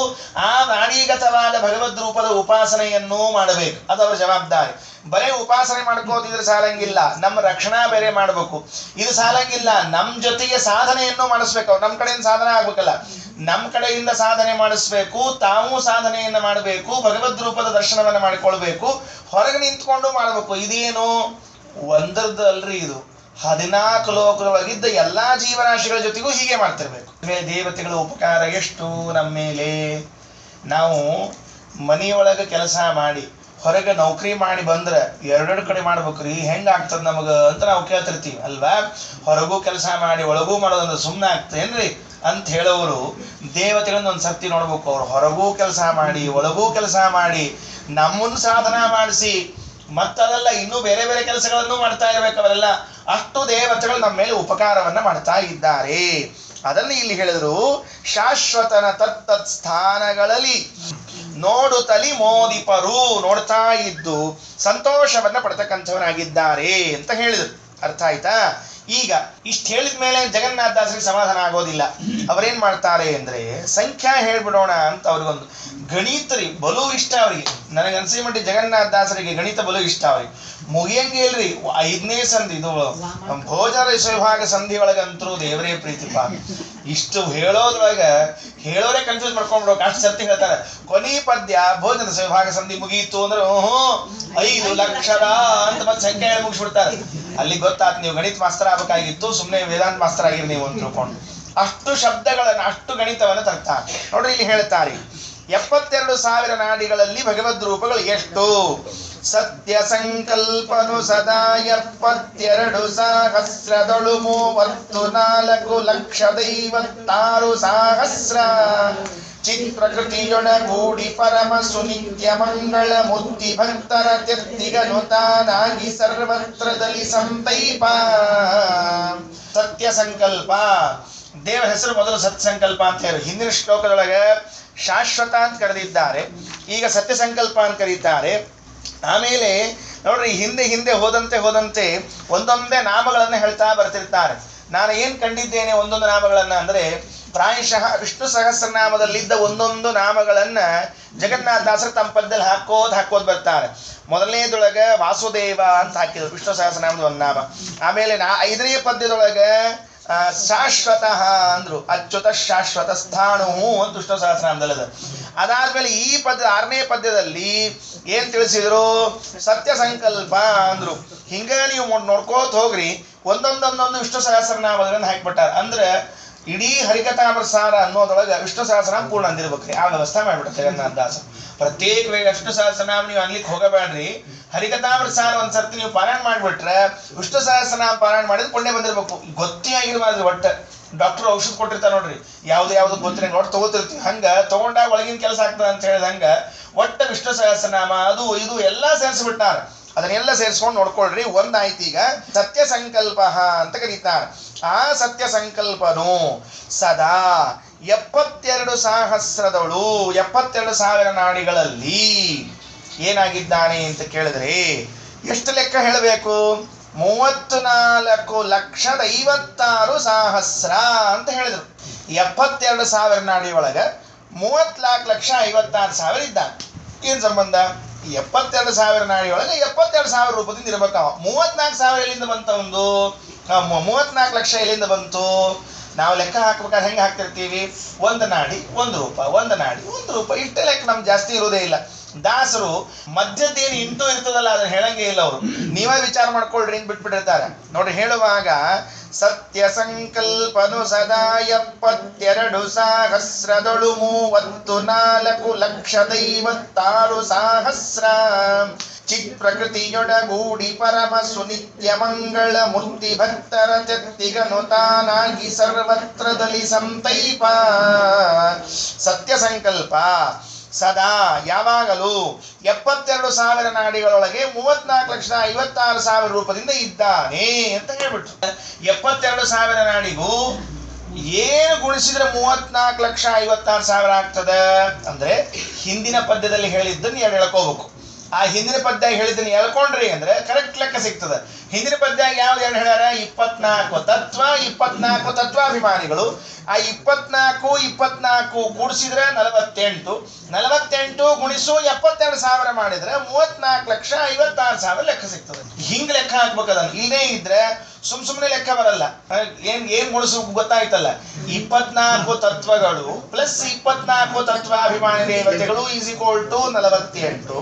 ಆ ನಾಡೀಗತವಾದ ಭಗವದ್ ರೂಪದ ಉಪಾಸನೆಯನ್ನು ಮಾಡಬೇಕು. ಅದು ಅವರ ಜವಾಬ್ದಾರಿ. ಬರೇ ಉಪಾಸನೆ ಮಾಡ್ಕೋತಿದ್ರೆ ಸಾಲಂಗಿಲ್ಲ, ನಮ್ಮ ರಕ್ಷಣಾ ಬೇರೆ ಮಾಡ್ಬೇಕು. ಇದು ಸಾಲಂಗಿಲ್ಲ, ನಮ್ ಜೊತೆಗೆ ಸಾಧನೆಯನ್ನು ಮಾಡಿಸ್ಬೇಕು. ಅವ್ರು ನಮ್ ಕಡೆಯಿಂದ ಸಾಧನೆ ಆಗ್ಬೇಕಲ್ಲ, ನಮ್ ಕಡೆಯಿಂದ ಸಾಧನೆ ಮಾಡಿಸ್ಬೇಕು. ತಾವು ಸಾಧನೆಯನ್ನ ಮಾಡಬೇಕು, ಭಗವದ್ ರೂಪದ ದರ್ಶನವನ್ನ ಮಾಡಿಕೊಳ್ಬೇಕು, ಹೊರಗೆ ನಿಂತ್ಕೊಂಡು ಮಾಡಬೇಕು. ಇದೇನು ಒಂದರದಲ್ರಿ, ಇದು 14 ಲೋಕದೊಳಗಿದ್ದ ಎಲ್ಲಾ ಜೀವರಾಶಿಗಳ ಜೊತೆಗೂ ಹೀಗೆ ಮಾಡ್ತಿರ್ಬೇಕು. ದೇವತೆಗಳ ಉಪಕಾರ ಎಷ್ಟು ನಮ್ಮ ಮೇಲೆ. ನಾವು ಮನೆಯೊಳಗೆ ಕೆಲಸ ಮಾಡಿ ಹೊರಗೆ ನೌಕರಿ ಮಾಡಿ ಬಂದ್ರೆ ಎರಡೆರಡು ಕಡೆ ಮಾಡ್ಬೇಕ್ರಿ, ಹೆಂಗ ಆಗ್ತದ ನಮಗ ಅಂತ ನಾವು ಕೇಳ್ತಿರ್ತೀವಿ ಅಲ್ವಾ. ಹೊರಗೂ ಕೆಲಸ ಮಾಡಿ ಒಳಗೂ ಮಾಡೋದಂದ್ರೆ ಸುಮ್ಮನೆ ಆಗ್ತೇನ್ರಿ ಅಂತ ಹೇಳೋರು ದೇವತೆಗಳನ್ನ ಒಂದ್ ಸರ್ತಿ ನೋಡ್ಬೇಕು. ಅವ್ರು ಹೊರಗೂ ಕೆಲಸ ಮಾಡಿ ಒಳಗೂ ಕೆಲಸ ಮಾಡಿ ನಮ್ಮನ್ನು ಸಾಧನ ಮಾಡಿಸಿ ಮತ್ತದೆಲ್ಲ ಇನ್ನೂ ಬೇರೆ ಬೇರೆ ಕೆಲಸಗಳನ್ನು ಮಾಡ್ತಾ ಇರ್ಬೇಕು. ಅವರೆಲ್ಲ ಅಷ್ಟು ದೇವತೆಗಳು ನಮ್ಮ ಮೇಲೆ ಉಪಕಾರವನ್ನ ಮಾಡ್ತಾ ಇದ್ದಾರೆ. ಅದನ್ನು ಇಲ್ಲಿ ಹೇಳಿದ್ರು, ಶಾಶ್ವತನ ತತ್ತತ್ ಸ್ಥಾನಗಳಲ್ಲಿ ನೋಡುತ್ತಲಿ ಮೋದಿಪರು, ನೋಡ್ತಾ ಇದ್ದು ಸಂತೋಷವನ್ನ ಪಡ್ತಕ್ಕಂಥವನಾಗಿದ್ದಾರೆ ಅಂತ ಹೇಳಿದ್ರು. ಅರ್ಥ ಆಯ್ತಾ? ಈಗ ಇಷ್ಟು ಹೇಳಿದ ಮೇಲೆ ಜಗನ್ನಾಥದಾಸರಿಗೆ ಸಮಾಧಾನ ಆಗೋದಿಲ್ಲ. ಅವರೇನ್ ಮಾಡ್ತಾರೆ ಅಂದ್ರೆ, ಸಂಖ್ಯಾ ಹೇಳ್ಬಿಡೋಣ ಅಂತ ಅವ್ರಿಗೊಂದು ಗಣಿತ ಬಲು ಇಷ್ಟ ಅವರಿಗೆ. ನನಗೆ ಅನ್ಸಿ ಜಗನ್ನಾಥದಾಸರಿಗೆ ಗಣಿತ ಬಲು ಇಷ್ಟ ಅವ್ರಿಗೆ. ಮುಗಿಯಂಗೆ ಇಲ್ರಿ. 5ನೇ ಸಂಧಿ ಇದು ಭೋಜನ ವಿಭಾಗ ಸಂಧಿ ಒಳಗಂತರೂ ದೇವರೇ ಪ್ರೀತಿಪ. ಇಷ್ಟು ಹೇಳೋರೇ ಕನ್ಫ್ಯೂಸ್ ಮಾಡ್ಕೊಂಡ್ಬಿಡೋಕೆ ಅಷ್ಟು ಸರ್ತಿ ಹೇಳ್ತಾರೆ. ಕೊನೆ ಪದ್ಯ ಭೋಜನ ವಿಭಾಗ ಸಂಧಿ ಮುಗಿಯಿತು ಅಂದ್ರೆ 5 ಲಕ್ಷದ ಅಂತ ಮತ್ತೆ ಸಂಖ್ಯೆ ಹೇಳಿ ಮುಗಿಸ್ಬಿಡ್ತಾರೆ. ಅಲ್ಲಿ ಗೊತ್ತಾತ್ ನೀವು ಗಣಿತ ಮಾಸ್ತರ್ ಆಗ್ಬೇಕಾಗಿತ್ತು, ಸುಮ್ಮನೆ ವೇದಾಂತ ಮಾಸ್ತರ್ ಆಗಿರಿ ನೀವು ಅಂತ ತಿಳ್ಕೊಂಡು. ಅಷ್ಟು ಶಬ್ದಗಳನ್ನ ಅಷ್ಟು ಗಣಿತವನ್ನ ತರ್ತಾರೆ. ನೋಡ್ರಿ ಇಲ್ಲಿ ಹೇಳ್ತಾರೆ, 72,000 ನಾಡಿಗಳಲ್ಲಿ ಭಗವದ್ ರೂಪಗಳು ಎಷ್ಟು? ಸತ್ಯ ಸಂಕಲ್ಪನು ಸದಾ 72,034,54,56,000 ಚಿತ್ರಕೃತಿಯೊಳಗೂಡಿ ಪರಮ ಸುನಿತ್ಯ ಮಂಗಳ ಮುಕ್ತಿ ಭಕ್ತರ ತೀರ್ತಿಗನು ತಾನಾಗಿ ಸರ್ವತ್ರದಲ್ಲಿ ಸಂತೈಪ. ಸತ್ಯ ಸಂಕಲ್ಪ ದೇವರ ಹೆಸರು ಮೊದಲು ಸತ್ಸಂಕಲ್ಪ ಅಂತ ಹೇಳಿ ಹಿಂದಿನ ಶ್ಲೋಕದೊಳಗೆ ಶಾಶ್ವತ ಅಂತ ಕರೆದಿದ್ದಾರೆ, ಈಗ ಸತ್ಯ ಸಂಕಲ್ಪ ಅಂತ ಕರೀತಾರೆ. ಆಮೇಲೆ ನೋಡ್ರಿ, ಹಿಂದೆ ಹಿಂದೆ ಹೋದಂತೆ ಒಂದೊಂದೇ ನಾಮಗಳನ್ನ ಹೇಳ್ತಾ ಬರ್ತಿರ್ತಾರೆ. ನಾನು ಏನ್ ಕಂಡಿದ್ದೇನೆ ಒಂದೊಂದು ನಾಮಗಳನ್ನ ಅಂದ್ರೆ, ಪ್ರಾಯಶಃ ವಿಷ್ಣು ಸಹಸ್ರನಾಮದಲ್ಲಿದ್ದ ಒಂದೊಂದು ನಾಮಗಳನ್ನ ಜಗನ್ನಾಥದಾಸರು ತಮ್ಮ ಪದ್ಯದಲ್ಲಿ ಹಾಕೋದ್ ಬರ್ತಾರೆ. ಮೊದಲನೇದೊಳಗ ವಾಸುದೇವ ಅಂತ ಹಾಕಿದ್ರು, ವಿಷ್ಣು ಸಹಸ್ರನಾಮದ ಒಂದು ನಾಮ. ಆಮೇಲೆ 5ನೇ ಪದ್ಯದೊಳಗ ಶಾಶ್ವತ ಅಂದ್ರು, ಅಚ್ಯುತ ಶಾಶ್ವತ ಸ್ಥಾಣು ಅಂತ ವಿಷ್ಣು ಸಹಸ್ರನಾಮದಲ್ಲದ. ಅದಾದ್ಮೇಲೆ ಈ 6ನೇ ಪದ್ಯದಲ್ಲಿ ಏನ್ ತಿಳಿಸಿದ್ರು? ಸತ್ಯ ಸಂಕಲ್ಪ ಅಂದ್ರು. ಹಿಂಗ ನೀವು ನೋಡ್ಕೋತ ಹೋಗ್ರಿ, ಒಂದೊಂದೊಂದೊಂದು ವಿಷ್ಣು ಸಹಸ್ರನಾಮಗಳನ್ನು ಹಾಕಿಬಿಟ್ಟಾರ. ಅಂದ್ರೆ ಇಡೀ ಹರಿಕಥಾಮೃತಸಾರ ಅನ್ನೋದೊಳಗೆ ವಿಷ್ಣು ಸಹಸ್ರನಾಮ ಪೂರ್ಣ ಅಂದಿರ್ಬೇಕ್ರಿ. ಆ ವ್ಯವಸ್ಥೆ ಮಾಡ್ಬಿಟ್ಟ ಜಗನ್ನಾಥದಾಸ. ಪ್ರತ್ಯೇಕವಾಗಿ ವಿಷ್ಣು ಸಹಸ್ರನಾಮ ನೀವು ಅನ್ಲಿಕ್ಕೆ ಹೋಗಬೇಡ್ರಿ. ಹರಿಕಥಾಮೃತಸಾರ ಒಂದ್ಸರ್ತಿ ನೀವು ಪಾರಾಯಣ ಮಾಡ್ಬಿಟ್ರೆ ವಿಷ್ಣು ಸಹಸ್ರನಾಮ ಪಾರಾಯಣ ಮಾಡಿದ್ರೆ ಪುಣ್ಯ ಬಂದಿರ್ಬೇಕು. ಗೊತ್ತೇ ಆಗಿರ್ಬಾರ್ದು. ಒಟ್ಟ ಡಾಕ್ಟರ್ ಔಷಧ ಕೊಟ್ಟಿರ್ತಾರೆ ನೋಡ್ರಿ, ಯಾವ್ದು ಗೊತ್ತಿರ ಒಟ್ಟು ತಗೋತಿರ್ತೀವಿ. ಹಂಗ ತಗೊಂಡಾಗ ಒಳಗಿನ ಕೆಲಸ ಆಗ್ತದೆ ಅಂತ ಹೇಳಿದಂಗ ಒಟ್ಟ ವಿಷ್ಣು ಸಹಸ್ರನಾಮ ಅದು ಇದು ಎಲ್ಲಾ ಸೇರಿಸ್ಬಿಟ್ಟಾರ. ಅದನ್ನೆಲ್ಲ ಸೇರಿಸ್ಕೊಂಡು ನೋಡ್ಕೊಳ್ರಿ. ಒಂದಾಯ್ತು. ಈಗ ಸತ್ಯ ಸಂಕಲ್ಪ ಅಂತ ಕರೀತಾರೆ. ಆ ಸತ್ಯ ಸಂಕಲ್ಪನು ಸದಾ 72,000 ನಾಡಿಗಳಲ್ಲಿ ಏನಾಗಿದ್ದಾನೆ ಅಂತ ಕೇಳಿದ್ರೆ ಎಷ್ಟು ಲೆಕ್ಕ ಹೇಳಬೇಕು? 34,56,000 ಅಂತ ಹೇಳಿದ್ರು. 72,000 ನಾಡಿ ಒಳಗ 34,56,000 ಇದ್ದಾನೆ. ಏನ್ ಸಂಬಂಧ? 72,000 ನಾಡಿ ಒಳಗೆ 72,000 ರೂಪದಿಂದ ಇರ್ಬೇಕಾವ. 34,000 ಎಲ್ಲಿಂದ ಬಂತ? 34 ಲಕ್ಷ ಎಲ್ಲಿಂದ ಬಂತು? ನಾವು ಲೆಕ್ಕ ಹಾಕ್ಬೇಕಾದ್ರೆ ಹೆಂಗೆ ಹಾಕ್ತಿರ್ತೀವಿ? ಒಂದು ನಾಡಿ ಒಂದು ರೂಪ, ಒಂದು ನಾಡಿ ಒಂದು ರೂಪ, ಇಷ್ಟೇ ಲೆಕ್ಕ. ನಮ್ಗೆ ಜಾಸ್ತಿ ಇರೋದೇ ಇಲ್ಲ. ದಾಸರು ಮಧ್ಯದೇನು ಇಂಟು ಇರ್ತದಲ್ಲ ಅದನ್ನ ಹೇಳಂಗೇ ಇಲ್ಲ. ಅವರು ನೀವೇ ವಿಚಾರ ಮಾಡ್ಕೊಳ್ರಿ ಅಂತ ಬಿಟ್ಬಿಟ್ಟಿರ್ತಾರೆ. ನೋಡ್ರಿ, ಹೇಳುವಾಗ ಸತ್ಯ ಸಂಕಲ್ಪನು ಸದಾ 72,034,56,000 ಚಿತ್ ಪ್ರಕೃತಿಯೊಡಗೂಡಿ ಪರಮ ಸುನಿತ್ಯ ಮಂಗಳ ಮೂರ್ತಿ ಭಕ್ತರ ತೆತ್ತಿಗನು ತಾನಾಗಿ ಸರ್ವತ್ರದಲ್ಲಿ ಸಂತೈಪ. ಸತ್ಯ ಸಂಕಲ್ಪ ಸದಾ ಯಾವಾಗಲೂ 72,000 ನಾಡಿಗಳೊಳಗೆ 34,56,000 ರೂಪದಿಂದ ಇದ್ದಾನೆ ಅಂತ ಹೇಳ್ಬಿಟ್ರು. 72,000 ನಾಡಿಗೂ ಏನು ಗುಣಿಸಿದ್ರೆ 34,56,000 ಆಗ್ತದ ಅಂದ್ರೆ ಹಿಂದಿನ ಪದ್ಯದಲ್ಲಿ ಹೇಳಿದ್ದನ್ನು ಎರಡು ಹೇಳ್ಕೋಬೇಕು. ಆ ಹಿಂದಿನ ಪದ್ಯ ಹೇಳಿದ್ದೀನಿ ಎಳ್ಕೊಂಡ್ರಿ ಅಂದ್ರೆ ಕರೆಕ್ಟ್ ಲೆಕ್ಕ ಸಿಗ್ತದೆ. ಹಿಂದಿನ ಪದ್ಯ ಯಾವ್ದು ಎರಡು ಹೇಳ್ಯಾರ? 24 ತತ್ವ, 24 ತತ್ವಾಭಿಮಾನಿಗಳು. ಆ 24 ಕೂಡಿಸಿದ್ರೆ 48, 48 ಗುಣಿಸು 72,000 ಮಾಡಿದ್ರೆ 34,56,000 ಲೆಕ್ಕ ಸಿಗ್ತದೆ. ಹಿಂಗ್ ಲೆಕ್ಕ ಹಾಕ್ಬೇಕದನ್ನು. ಇಲ್ಲೇ ಇದ್ರೆ ಸುಮ್ನೆ ಲೆಕ್ಕ ಬರಲ್ಲ. ಏನ್ ಗುಣಿಸು ಗೊತ್ತಾಯ್ತಲ್ಲ. 24 ತತ್ವಗಳು ಪ್ಲಸ್ 24 ತತ್ವಾಭಿಮಾನಿ ದೇವತೆಗಳು ಈಸ್ ಈಕ್ವಲ್ ಟು 48.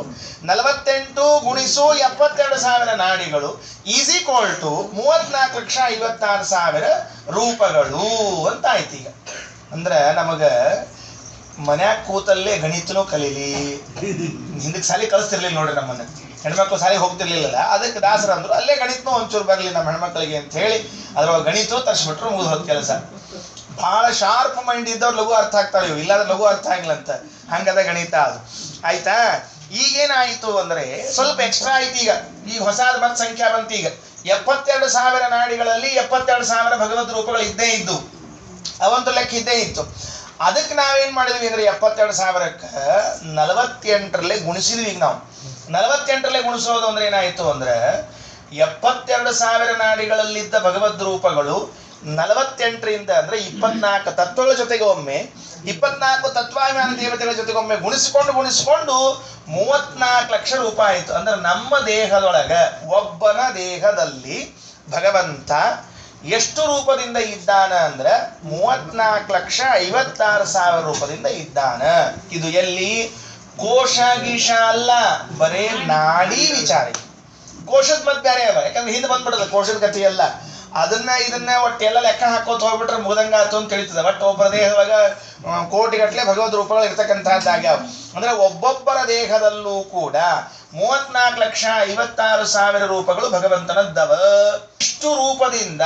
48 ಗುಣಿಸು 72,000 ನಾಡಿಗಳು ಈಸ್ ಈಕ್ವಲ್ ಟು 34,56,000 ರೂಪಗಳು ಅಂತ ಆಯ್ತು. ಈಗ ಅಂದ್ರೆ ನಮಗ ಮನ್ಯಾಗ ಕೂತಲ್ಲೇ ಗಣಿತನೂ ಕಲೀಲಿ. ಹಿಂದಕ್ಕೆ ಸಾಲಿ ಕಲಿಸ್ತಿರ್ಲಿಲ್ಲ ನೋಡ್ರಿ ನಮ್ಮನ್ನ. ಹೆಣ್ಮಕ್ಳು ಸಾಲಿಗೆ ಹೋಗ್ತಿರ್ಲಿಲ್ಲ. ಅದಕ್ಕೆ ದಾಸರ ಅಂದ್ರು ಅಲ್ಲೇ ಗಣಿತನೂ ಒಂಚೂರು ಬರಲಿ ನಮ್ಮ ಹೆಣ್ಮಕ್ಳಿಗೆ ಅಂತ ಹೇಳಿ ಅದ್ರೊಳಗೆ ಗಣಿತ ತರಿಸ್ಬಿಟ್ರು, ಮುಗಿದು ಹೋದ ಕೆಲಸ. ಬಹಳ ಶಾರ್ಪ್ ಮೈಂಡ್ ಇದ್ದವ್ರು ಲಘು ಅರ್ಥ ಆಗ್ತಾವೆ ಇವು, ಇಲ್ಲಾಂದ್ರೆ ಲಘು ಅರ್ಥ ಆಗಿಲ್ಲ ಅಂತ. ಹಂಗದ ಗಣಿತ ಅದು ಆಯ್ತಾ. ಈಗೇನಾಯ್ತು ಅಂದ್ರೆ ಸ್ವಲ್ಪ ಎಕ್ಸ್ಟ್ರಾ ಆಯ್ತು. ಈಗ ಹೊಸಾದ ಮತ್ತೆ ಸಂಖ್ಯಾ ಬಂತು. ಈಗ 72,000 ನಾಡಿಗಳಲ್ಲಿ 72,000 ಭಗವದ್ ರೂಪಗಳು ಇದ್ದೇ ಇದ್ದು, ಅವಂತೂ ಲೆಕ್ಕ ಇದ್ದೇ ಇತ್ತು. ಅದಕ್ಕೆ ನಾವೇನ್ ಮಾಡಿದ್ವಿ ಅಂದ್ರೆ 72,000ಕ್ಕೆ 48ರಲ್ಲೇ ಗುಣಿಸಿದ್ವಿ. ಈಗ ನಾವು 48ರಲ್ಲೇ ಗುಣಿಸೋದು ಅಂದ್ರೆ ಏನಾಯ್ತು ಅಂದ್ರೆ 72,000 ನಾಡಿಗಳಲ್ಲಿದ್ದ ಭಗವದ್ ರೂಪಗಳು 48ರಿಂದ ಅಂದ್ರೆ 24 ತತ್ವಗಳ ಜೊತೆಗೆ ಒಮ್ಮೆ, 24 ತತ್ವಾಭಿಮಾನ ದೇವತೆಗಳ ಜೊತೆಗೊಮ್ಮೆ ಗುಣಿಸಿಕೊಂಡು 34 ಲಕ್ಷ ರೂಪ ಆಯಿತು. ಅಂದ್ರೆ ನಮ್ಮ ದೇಹದೊಳಗ ಒಬ್ಬನ ದೇಹದಲ್ಲಿ ಭಗವಂತ ಎಷ್ಟು ರೂಪದಿಂದ ಇದ್ದಾನ ಅಂದ್ರೆ 34,56,000 ರೂಪದಿಂದ ಇದ್ದಾನ. ಇದು ಎಲ್ಲಿ? ಕೋಶ ಗೀಶ ಅಲ್ಲ, ಬರೇ ನಾಡಿ ವಿಚಾರ. ಕೋಶದ ಮತ್ ಬೇರೆ ಅವ, ಯಾಕಂದ್ರೆ ಹಿಂದೆ ಬಂದ್ಬಿಡೋದು ಕೋಶದ ಗತಿ ಎಲ್ಲ. ಇದನ್ನ ಒಟ್ಟೆಲ್ಲ ಲೆಕ್ಕ ಹಾಕೋತ ಹೋಗ್ಬಿಟ್ರೆ ಮುಗದಂಗ ಆಯ್ತು ಅಂತ ತಿಳಿತದೆ. ಬಟ್ ಒಬ್ಬರ ದೇಹದಾಗ ಕೋಟಿಗಟ್ಟಲೆ ಭಗವದ್ ರೂಪಗಳು ಇರ್ತಕ್ಕಂಥದ್ದಾಗ್ಯಾವ. ಅಂದ್ರೆ ಒಬ್ಬೊಬ್ಬರ ದೇಹದಲ್ಲೂ ಕೂಡ 34,56,000 ರೂಪಗಳು ಭಗವಂತನದ್ದವ. ಇಷ್ಟು ರೂಪದಿಂದ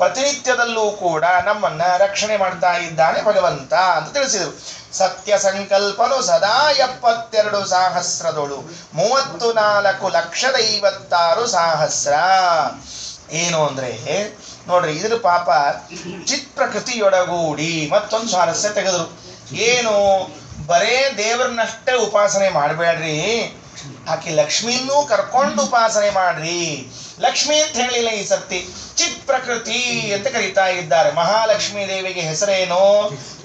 ಪ್ರತಿನಿತ್ಯದಲ್ಲೂ ಕೂಡ ನಮ್ಮನ್ನ ರಕ್ಷಣೆ ಮಾಡ್ತಾ ಇದ್ದಾನೆ ಭಗವಂತ ಅಂತ ತಿಳಿಸಿದರು. ಸತ್ಯ ಸಂಕಲ್ಪನು ಸದಾ 72 ಸಹಸ್ರದೊಳು 34,56,000. ಏನು ಅಂದ್ರೆ ನೋಡ್ರಿ, ಇದ್ರ ಪಾಪ ಚಿತ್ ಪ್ರಕೃತಿಯೊಡಗೂಡಿ ಮತ್ತೊಂದು ಸ್ವಾರಸ್ಯ ತೆಗೆದ್ರು. ಏನು? ಬರೇ ದೇವರನ್ನಷ್ಟೇ ಉಪಾಸನೆ ಮಾಡಬೇಡ್ರಿ, ಆಕೆ ಲಕ್ಷ್ಮಿನೂ ಕರ್ಕೊಂಡು ಉಪಾಸನೆ ಮಾಡ್ರಿ. ಲಕ್ಷ್ಮಿ ಅಂತ ಹೇಳಿಲ್ಲ ಈ ಸರ್ತಿ, ಚಿತ್ ಪ್ರಕೃತಿ ಅಂತ ಕರೀತಾ ಇದ್ದಾರೆ. ಮಹಾಲಕ್ಷ್ಮೀ ದೇವಿಗೆ ಹೆಸರೇನು?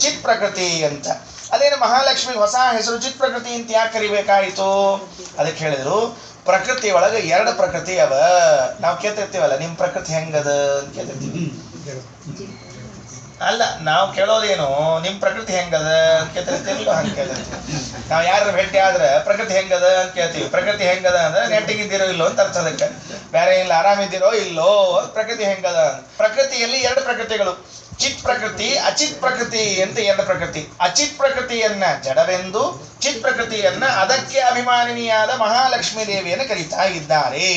ಚಿತ್ ಪ್ರಕೃತಿ ಅಂತ. ಅದೇನು ಮಹಾಲಕ್ಷ್ಮಿಗೆ ಹೊಸ ಹೆಸರು ಚಿತ್ ಪ್ರಕೃತಿ ಅಂತ ಯಾಕೆ ಕರಿಬೇಕಾಯಿತು? ಅದಕ್ಕೆ ಹೇಳಿದ್ರು, ಪ್ರಕೃತಿ ಒಳಗೆ 2 ಪ್ರಕೃತಿ ಅವ. ನಾವು ಕೇಳ್ತಿರ್ತೀವಲ್ಲ, ನಿಮ್ ಪ್ರಕೃತಿ ಹೆಂಗದ ಅಂತ ಕೇಳ್ತಿರ್ತೀವಿ. ಅಲ್ಲ, ನಾವು ಕೇಳೋದೇನು ನಿಮ್ ಪ್ರಕೃತಿ ಹೆಂಗದ ಅಂತ ಕೇಳ್ತಿರ್ತೀವಿಲ್ಲ, ಹಂಗೆ ಕೇಳ್ತಿರ್ತೀವಿ. ನಾವು ಯಾರು ಭೇಟಿ ಆದ್ರೆ ಪ್ರಕೃತಿ ಹೆಂಗದ ಅಂತ ಕೇಳ್ತೀವಿ. ಪ್ರಕೃತಿ ಹೆಂಗದ ಅಂದ್ರೆ ನೆಟ್ಟಿಗಿದ್ದೀರೋ ಇಲ್ಲೋ ಅಂತ ಅರ್ಥ. ಅದಕ್ಕೆ ಬೇರೆ ಇಲ್ಲ, ಆರಾಮಿದ್ದೀರೋ ಇಲ್ಲೋ, ಪ್ರಕೃತಿ ಹೆಂಗದ. ಪ್ರಕೃತಿಯಲ್ಲಿ 2 ಪ್ರಕೃತಿಗಳು, ಚಿತ್ ಪ್ರಕೃತಿ, ಅಚಿತ್ ಪ್ರಕೃತಿ ಅಂತ 2 ಪ್ರಕೃತಿ. ಅಚಿತ್ ಪ್ರಕೃತಿಯನ್ನ ಜಡವೆಂದು, ಚಿತ್ ಪ್ರಕೃತಿಯನ್ನ ಅದಕ್ಕೆ ಅಭಿಮಾನಿನಿಯಾದ ಮಹಾಲಕ್ಷ್ಮೀ ದೇವಿಯನ್ನು ಕರೀತಾ ಇದ್ದಾರೆ.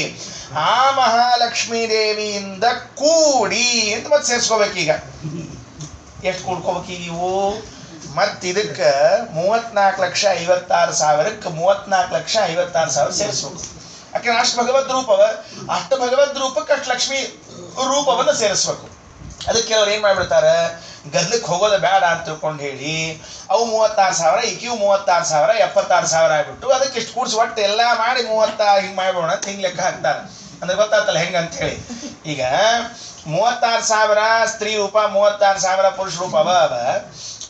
ಆ ಮಹಾಲಕ್ಷ್ಮೀ ದೇವಿಯಿಂದ ಕೂಡಿ ಅಂತ ಮತ್ತೆ ಸೇರಿಸ್ಕೋಬೇಕೀಗ. ಎಷ್ಟು ಕೂಡ್ಕೋಬೇಕೀಗ ಇವು? ಮತ್ತಿದಕ್ಕೆ 34,56,000ಕ್ಕೆ 34,56,000 ಸೇರಿಸ್ಬೇಕು. ಯಾಕಂದ್ರೆ ಅಷ್ಟು ಭಗವದ್ ರೂಪವ, ಅಷ್ಟು ಭಗವದ್ ರೂಪಕ್ಕೆ ಅಷ್ಟು ಲಕ್ಷ್ಮೀ ರೂಪವನ್ನು ಸೇರಿಸ್ಬೇಕು. ಅದಕ್ಕೆ ಕೆಲವ್ರು ಏನ್ ಮಾಡ್ಬಿಡ್ತಾರೆ, ಗದ್ಲಕ್ಕೆ ಹೋಗೋದು ಬೇಡ ಅಂತ ತಿಳ್ಕೊಂಡು ಹೇಳಿ ಅವು 36,000, ಈಕಿವು 36,000, 76,000 ಆಗ್ಬಿಟ್ಟು ಅದಕ್ಕೆ ಇಷ್ಟು ಕೂಡಿಸಿ ಒಟ್ಟು ಎಲ್ಲ ಮಾಡಿ 36 ಹಿಂಗೆ ಮಾಡ್ಬೋಣ ಅಂತ ಹಿಂಗೆ ಲೆಕ್ಕ ಹಾಕ್ತಾರೆ. ಅಂದ್ರೆ ಗೊತ್ತಾಗ್ತಲ್ಲ ಹೆಂಗಂತ ಹೇಳಿ. ಈಗ 36,000 ಸ್ತ್ರೀ ರೂಪ, 36,000 ಪುರುಷ ರೂಪ ಅವ.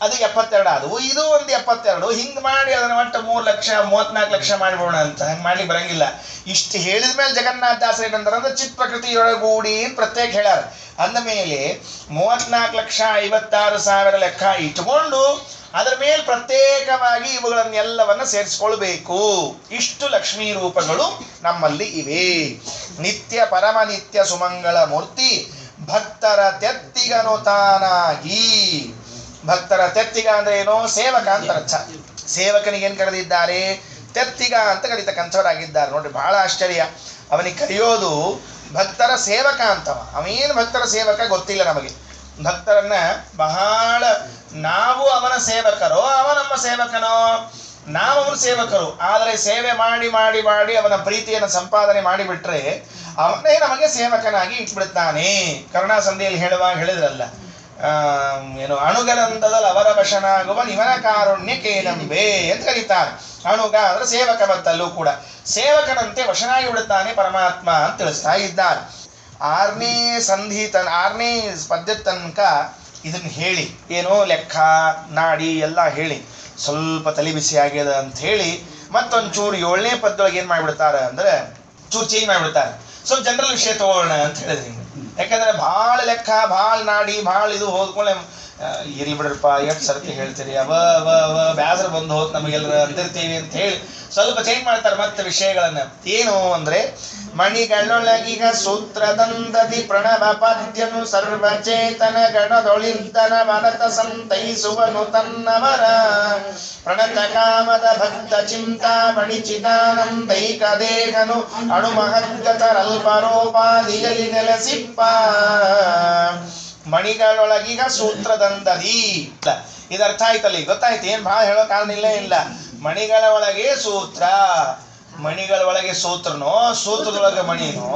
ಅದು 72 ಆದವು, ಇದು ಒಂದು 72. ಹಿಂಗೆ ಮಾಡಿ ಅದನ್ನ ಒಟ್ಟು 3 ಲಕ್ಷ 34 ಲಕ್ಷ ಮಾಡಿಬೋಣ ಅಂತ ಹಂಗೆ ಮಾಡ್ಲಿಕ್ಕೆ ಬರಂಗಿಲ್ಲ. ಇಷ್ಟು ಹೇಳಿದ ಮೇಲೆ ಜಗನ್ನಾಥ ದಾಸರು ಏನಂದ್ರೆ ಅಂದ್ರೆ ಚಿತ್ ಪ್ರಕೃತಿಯೊಳಗೂಡಿ ಪ್ರತ್ಯೇಕ ಹೇಳ್ಯಾರ. ಅಂದ ಮೇಲೆ 34,56,000 ಲೆಕ್ಕ ಇಟ್ಟುಕೊಂಡು ಅದರ ಮೇಲೆ ಪ್ರತ್ಯೇಕವಾಗಿ ಇವುಗಳನ್ನೆಲ್ಲವನ್ನ ಸೇರಿಸ್ಕೊಳ್ಬೇಕು. ಇಷ್ಟು ಲಕ್ಷ್ಮೀ ರೂಪಗಳು ನಮ್ಮಲ್ಲಿ ಇವೆ. ನಿತ್ಯ ಪರಮ ನಿತ್ಯ ಸುಮಂಗಳ ಮೂರ್ತಿ ಭಕ್ತರ ತೆತ್ತಿಗನುತಾನಾಗಿ. ಭಕ್ತರ ತೆತ್ತಿಗ ಅಂದ್ರೆ ಏನು? ಸೇವಕ ಅಂತ ಅರ್ಥ. ಸೇವಕನಿಗೆ ಏನ್ ಕರೆದಿದ್ದಾರೆ? ತೆತ್ತಿಗ ಅಂತ ಕರೀತಕ್ಕಂಥವರಾಗಿದ್ದಾರೆ. ನೋಡ್ರಿ, ಬಹಳ ಆಶ್ಚರ್ಯ. ಅವನಿಗೆ ಕರೆಯೋದು ಭಕ್ತರ ಸೇವಕ ಅಂತವ. ಅವೇನು ಭಕ್ತರ ಸೇವಕ ಗೊತ್ತಿಲ್ಲ ನಮಗೆ. ಭಕ್ತರನ್ನ ಬಹಳ ನಾವು ಅವನ ಸೇವಕರೋ ಅವ ನಮ್ಮ ಸೇವಕನೋ? ನಾವು ಅವನ ಸೇವಕರು. ಆದರೆ ಸೇವೆ ಮಾಡಿ ಮಾಡಿ ಮಾಡಿ ಅವನ ಪ್ರೀತಿಯನ್ನು ಸಂಪಾದನೆ ಮಾಡಿಬಿಟ್ರೆ ಅವನೇ ನಮಗೆ ಸೇವಕನಾಗಿ ಇಟ್ಬಿಡ್ತಾನೆ. ಕರುಣಾ ಸಂಧಿಯಲ್ಲಿ ಹೇಳಿದ್ರಲ್ಲ, ಏನು ಅಣುಗನಂದದಲ್ಲಿ ಅವರ ವಶನಾಗುವ ಇವನ ಕಾರುಣ್ಯಕ್ಕೇನಂಬೆ ಅಂತ ಕರೀತಾರೆ. ಅಣುಗ ಅಂದ್ರೆ ಸೇವಕ. ಬತ್ತಲ್ಲೂ ಕೂಡ ಸೇವಕನಂತೆ ವಶನಾಗಿ ಬಿಡುತ್ತಾನೆ ಪರಮಾತ್ಮ ಅಂತ ತಿಳಿಸ್ತಾ ಇದ್ದಾರೆ. 6ನೇ ಪದ್ಯದ ತನಕ ಇದನ್ನು ಹೇಳಿ, ಏನೋ ಲೆಕ್ಕ ನಾಡಿ ಎಲ್ಲ ಹೇಳಿ ಸ್ವಲ್ಪ ತಲೆ ಬಿಸಿ ಆಗ್ಯದ ಅಂತ ಹೇಳಿ ಮತ್ತೊಂಚೂರು 7ನೇ ಪದ್ಯದೊಳಗೆ ಏನು ಮಾಡಿಬಿಡ್ತಾರೆ ಅಂದರೆ ಚೂರು ಚೇಂಜ್ ಮಾಡಿಬಿಡ್ತಾರೆ. ಸ್ವಲ್ಪ ಜನರಲ್ ವಿಷಯ ತಗೋಣ ಅಂತ ಹೇಳಿದ್ರಿ. ಯಾಕಂದ್ರೆ ಭಾಳ ಲೆಕ್ಕ, ಭಾಳ ನಾಡಿ, ಭಾಳ ಇದು ಹೋದ್ಕೊಳ್ಳೆ ಇರ್ಲಿ ಬಿಡ್ರಪ್ಪ, ಎಷ್ಟು ಸರ್ತಿ ಹೇಳ್ತೀರಿ, ಬ್ಯಾಸರ ಬಂದು ಹೋದ್ ನಮಗೆಲ್ಲರ ಅಂದಿರ್ತೀವಿ ಅಂತ ಹೇಳಿ ಸ್ವಲ್ಪ ಚೇಂಜ್ ಮಾಡ್ತಾರೆ ಮತ್ತೆ ವಿಷಯಗಳನ್ನ. ಏನು ಅಂದ್ರೆ ಮಣಿಗಳೊಳಗೀಗ ಸೂತ್ರದಂದದಿ ಪ್ರಣವ ಪದ್ಯನು ಸರ್ವಚೇತನ ಗಣದೊಳಿದ್ದನ ಮನತ ಸಂತೈಸುವನು ತನ್ನವರ ಪ್ರಣತ ಕಾಮದ ಭಕ್ತ ಚಿಂತಾಮಣಿ ಚಿದಾನಂದೈಕ ದೇಹನು ಅಣು ಮಹದ್ಗತರಲ್ಪರೋಪಾದಿಯಲ್ಲಿ ನೆಲೆಸಿಪ್ಪ. ಮಣಿಗಳೊಳಗೀಗ ಸೂತ್ರದಂದದಿ, ಇದರ್ಥ ಆಯ್ತಲ್ಲ, ಈಗ ಗೊತ್ತಾಯ್ತು. ಏನ್ ಭಾಳ ಹೇಳೋ ಕಾರಣ ಇಲ್ಲ. ಮಣಿಗಳ ಒಳಗೆ ಸೂತ್ರ, ಮಣಿಗಳ ಒಳಗೆ ಸೂತ್ರನೋ, ಸೂತ್ರದೊಳಗೆ ಮಣಿನೋ.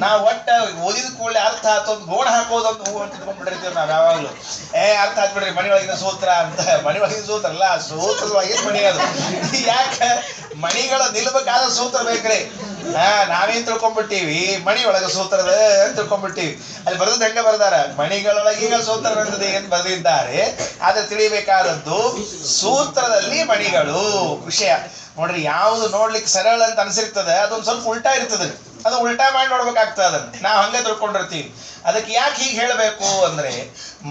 ನಾವು ಒಟ್ಟ ಓದಿದ ಕೂಡಲೇ ಅರ್ಥ ಆತು ಗೋಣ ಹಾಕೋದಂತ ತಿಳ್ಕೊಂಡ್ಬಿಟ್ಟಿರ್ತೀವಿ ನಾವು ಯಾವಾಗಲೂ. ಅರ್ಥ ಆತ್ಬಿಡ್ರಿ ಮಣಿ ಒಳಗಿನ ಸೂತ್ರ ಅಂತ. ಮಣಿ ಒಳಗಿನ ಸೂತ್ರ ಅಲ್ಲ, ಸೂತ್ರದೊಳಗೆ ಮಣಿ ಅದು. ಯಾಕೆ ಮಣಿಗಳ ನಿಲ್ಬೇಕಾದ ಸೂತ್ರ ಬೇಕ್ರಿ. ನಾವೇನ್ ತಿಳ್ಕೊಂಡ್ಬಿಟ್ಟಿವಿ, ಮಣಿ ಒಳಗೆ ಸೂತ್ರದ ಅಂತ ತಿಳ್ಕೊಂಡ್ಬಿಟ್ಟಿವಿ. ಅಲ್ಲಿ ಬರೆದ್ ಹೆಂಗ ಬರ್ದಾರ, ಮಣಿಗಳೊಳಗೀಗ ಸೂತ್ರ ಬರ್ತದೆ ಅಂತ ಬರೆದಿದ್ದಾರೆ. ಆದ್ರೆ ತಿಳಿಬೇಕಾದದ್ದು ಸೂತ್ರದಲ್ಲಿ ಮಣಿಗಳು ವಿಷಯ. ನೋಡ್ರಿ, ಯಾವುದು ನೋಡ್ಲಿಕ್ಕೆ ಸರಳ ಅಂತ ಅನ್ಸಿರ್ತದೆ ಅದೊಂದು ಸ್ವಲ್ಪ ಉಲ್ಟಾ ಇರ್ತದೆ. ಅದು ಉಲ್ಟಾ ಮಾಡಿ ನೋಡ್ಬೇಕಾಗ್ತದೆ. ಅದನ್ನ ನಾವು ಹಂಗೆ ತಿಳ್ಕೊಂಡಿರ್ತೀವಿ. ಅದಕ್ಕೆ ಯಾಕೆ ಹೀಗೆ ಹೇಳಬೇಕು ಅಂದ್ರೆ,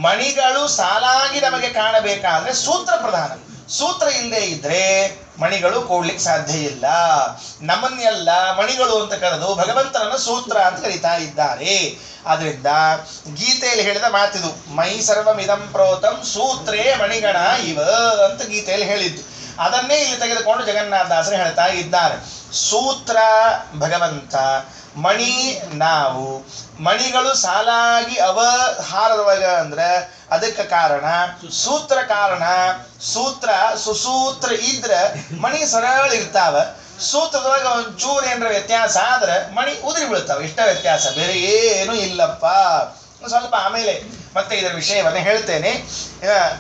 ಮಣಿಗಳು ಸಾಲಾಗಿ ನಮಗೆ ಕಾಣಬೇಕಾದ್ರೆ ಸೂತ್ರ ಪ್ರಧಾನ. ಸೂತ್ರ ಇಲ್ಲದೆ ಇದ್ರೆ ಮಣಿಗಳು ಕೂಡ್ಲಿಕ್ಕೆ ಸಾಧ್ಯ ಇಲ್ಲ. ನಮ್ಮನ್ನೆಲ್ಲ ಮಣಿಗಳು ಅಂತ ಕರೆದು ಭಗವಂತನನ್ನು ಸೂತ್ರ ಅಂತ ಕರೀತಾ ಇದ್ದಾರೆ. ಆದ್ರಿಂದ ಗೀತೆಯಲ್ಲಿ ಹೇಳಿದ ಮಾತಿದು, ಮೈ ಸರ್ವಮಿದಂ ಪ್ರೋತಂ ಸೂತ್ರೇ ಮಣಿಗಣ ಇವ ಅಂತ ಗೀತೆಯಲ್ಲಿ ಹೇಳಿದ್ದು. ಅದನ್ನೇ ಇಲ್ಲಿ ತೆಗೆದುಕೊಂಡು ಜಗನ್ನಾಥದಾಸರು ಹೇಳ್ತಾ ಇದ್ದಾರೆ. ಸೂತ್ರ ಭಗವಂತ, ಮಣಿ ನಾವು. ಮಣಿಗಳು ಸಾಲಾಗಿ ಅವಹಾರದೊಳಗ ಅಂದ್ರೆ ಅದಕ್ಕೆ ಕಾರಣ ಸೂತ್ರ. ಕಾರಣ ಸೂತ್ರ ಸುಸೂತ್ರ ಇದ್ರೆ ಮಣಿ ಸರಳ ಇರ್ತಾವ. ಸೂತ್ರದೊಳಗ ಒಂಚೂರು ಏನಾರ ವ್ಯತ್ಯಾಸ ಆದ್ರೆ ಮಣಿ ಉದುರಿ ಬೀಳ್ತಾವ. ಇಷ್ಟ ವ್ಯತ್ಯಾಸ, ಬೇರೆ ಏನು ಇಲ್ಲಪ್ಪ. ಸ್ವಲ್ಪ ಆಮೇಲೆ ಮತ್ತೆ ಇದರ ವಿಷಯವನ್ನ ಹೇಳ್ತೇನೆ.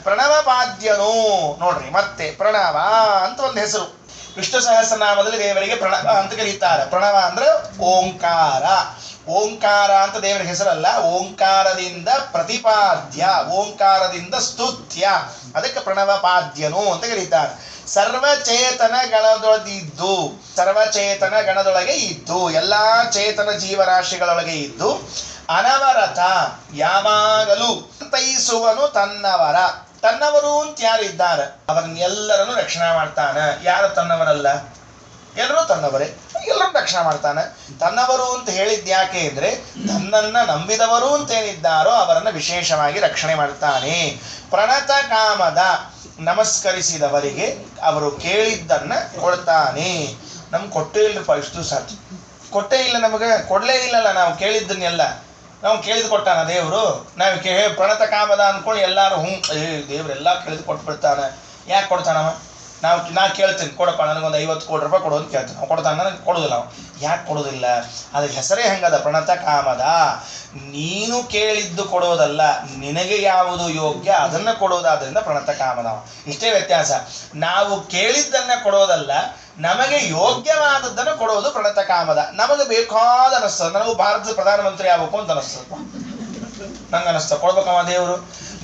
ಪ್ರಣವ ಪಾದ್ಯನು ನೋಡ್ರಿ, ಮತ್ತೆ ಪ್ರಣವ ಅಂತ ಒಂದು ಹೆಸರು. ವಿಷ್ಣು ಸಹಸ್ರನಾಮದಲ್ಲಿ ದೇವರಿಗೆ ಪ್ರಣವ ಅಂತ ಕರೀತಾರೆ. ಪ್ರಣವ ಅಂದ್ರೆ ಓಂಕಾರ. ಓಂಕಾರ ಅಂತ ದೇವರ ಹೆಸರಲ್ಲ, ಓಂಕಾರದಿಂದ ಪ್ರತಿಪಾದ್ಯ, ಓಂಕಾರದಿಂದ ಸ್ತುತ್ಯ. ಅದಕ್ಕೆ ಪ್ರಣವ ಪಾದ್ಯನು ಅಂತ ಕರೀತಾರೆ. ಸರ್ವಚೇತನ ಗಣದೊಳಗಿದ್ದು, ಸರ್ವಚೇತನ ಗಣದೊಳಗೆ ಇದ್ದು, ಎಲ್ಲಾ ಚೇತನ ಜೀವರಾಶಿಗಳೊಳಗೆ ಇದ್ದು, ಅನವರತ ಯಾವಾಗಲೂ ತೈಸುವನು ತನ್ನವರ. ತನ್ನವರು ಅಂತ ಯಾರಿದ್ದಾರೆ ಅವರನ್ನೆಲ್ಲರನ್ನು ರಕ್ಷಣೆ ಮಾಡ್ತಾನೆ. ಯಾರು ತನ್ನವರಲ್ಲ? ಎಲ್ಲರೂ ತನ್ನವರೇ, ಎಲ್ಲರೂ ರಕ್ಷಣೆ ಮಾಡ್ತಾನೆ. ತನ್ನವರು ಅಂತ ಹೇಳಿದ್ಯಾಕೆ ಅಂದ್ರೆ, ತನ್ನನ್ನ ನಂಬಿದವರು ಅಂತ ಏನಿದ್ದಾರೋ ಅವರನ್ನ ವಿಶೇಷವಾಗಿ ರಕ್ಷಣೆ ಮಾಡ್ತಾನೆ. ಪ್ರಣತ ಕಾಮದ, ನಮಸ್ಕರಿಸಿದವರಿಗೆ ಅವರು ಕೇಳಿದ್ದನ್ನ ಕೊಡ್ತಾನೆ. ನಮ್ಗೆ ಕೊಟ್ಟೇ ಇಲ್ಲಪ್ಪ, ಇಷ್ಟು ಸಾಕು ಕೊಟ್ಟೇ ಇಲ್ಲ, ನಮಗೆ ಕೊಡ್ಲೇ ಇಲ್ಲಲ್ಲ. ನಾವು ಕೇಳಿದ್ದನ್ನೆಲ್ಲ ನಾವು ಕೇಳಿದ್ ಕೊಟ್ಟಾನ ದೇವರು. ನಾವು ಪ್ರಣತ ಕಾಮದ ಅಂದ್ಕೊಂಡು ಎಲ್ಲಾರು ದೇವ್ರೆಲ್ಲ ಕೇಳಿದ್ ಕೊಟ್ಬಿಡ್ತಾನೆ. ಯಾಕೆ ಕೊಡ್ತಾನವ? ನಾ ಕೇಳ್ತೀನಿ, ಕೊಡಪ್ಪ ನನಗೊಂದು 50 ಕೋಟಿ ರೂಪಾಯಿ ಕೊಡು ಅಂತ ಕೇಳ್ತೀನಿ. ನಾವು ಕೊಡ್ತಾನೆ, ನನಗೆ ಕೊಡೋದಿಲ್ಲ. ಅವ ಯಾಕೆ ಕೊಡೋದಿಲ್ಲ? ಅದಕ್ಕೆ ಹೆಸರೇ ಹೆಂಗದ, ಪ್ರಣತ ಕಾಮದ. ನೀನು ಕೇಳಿದ್ದು ಕೊಡೋದಲ್ಲ, ನಿನಗೆ ಯಾವುದು ಯೋಗ್ಯ ಅದನ್ನ ಕೊಡೋದಾದ್ರಿಂದ ಪ್ರಣತ ಕಾಮದ. ಇಷ್ಟೇ ವ್ಯತ್ಯಾಸ. ನಾವು ಕೇಳಿದ್ದನ್ನ ಕೊಡೋದಲ್ಲ, ನಮಗೆ ಯೋಗ್ಯವಾದದ್ದನ್ನು ಕೊಡೋದು ಪ್ರಣತ ಕಾಮದ. ನಮಗೆ ಬೇಕಾದ ಅನಿಸ್ತದೆ. ನನಗೂ ಭಾರತದ ಪ್ರಧಾನಮಂತ್ರಿ ಆಗ್ಬೇಕು ಅಂತ ಅನಿಸ್ತದ, ನಂಗೆ ಅನಿಸ್ತದೆ. ಕೊಡ್ಬೇಕಮ್ಮ ದೇವರು,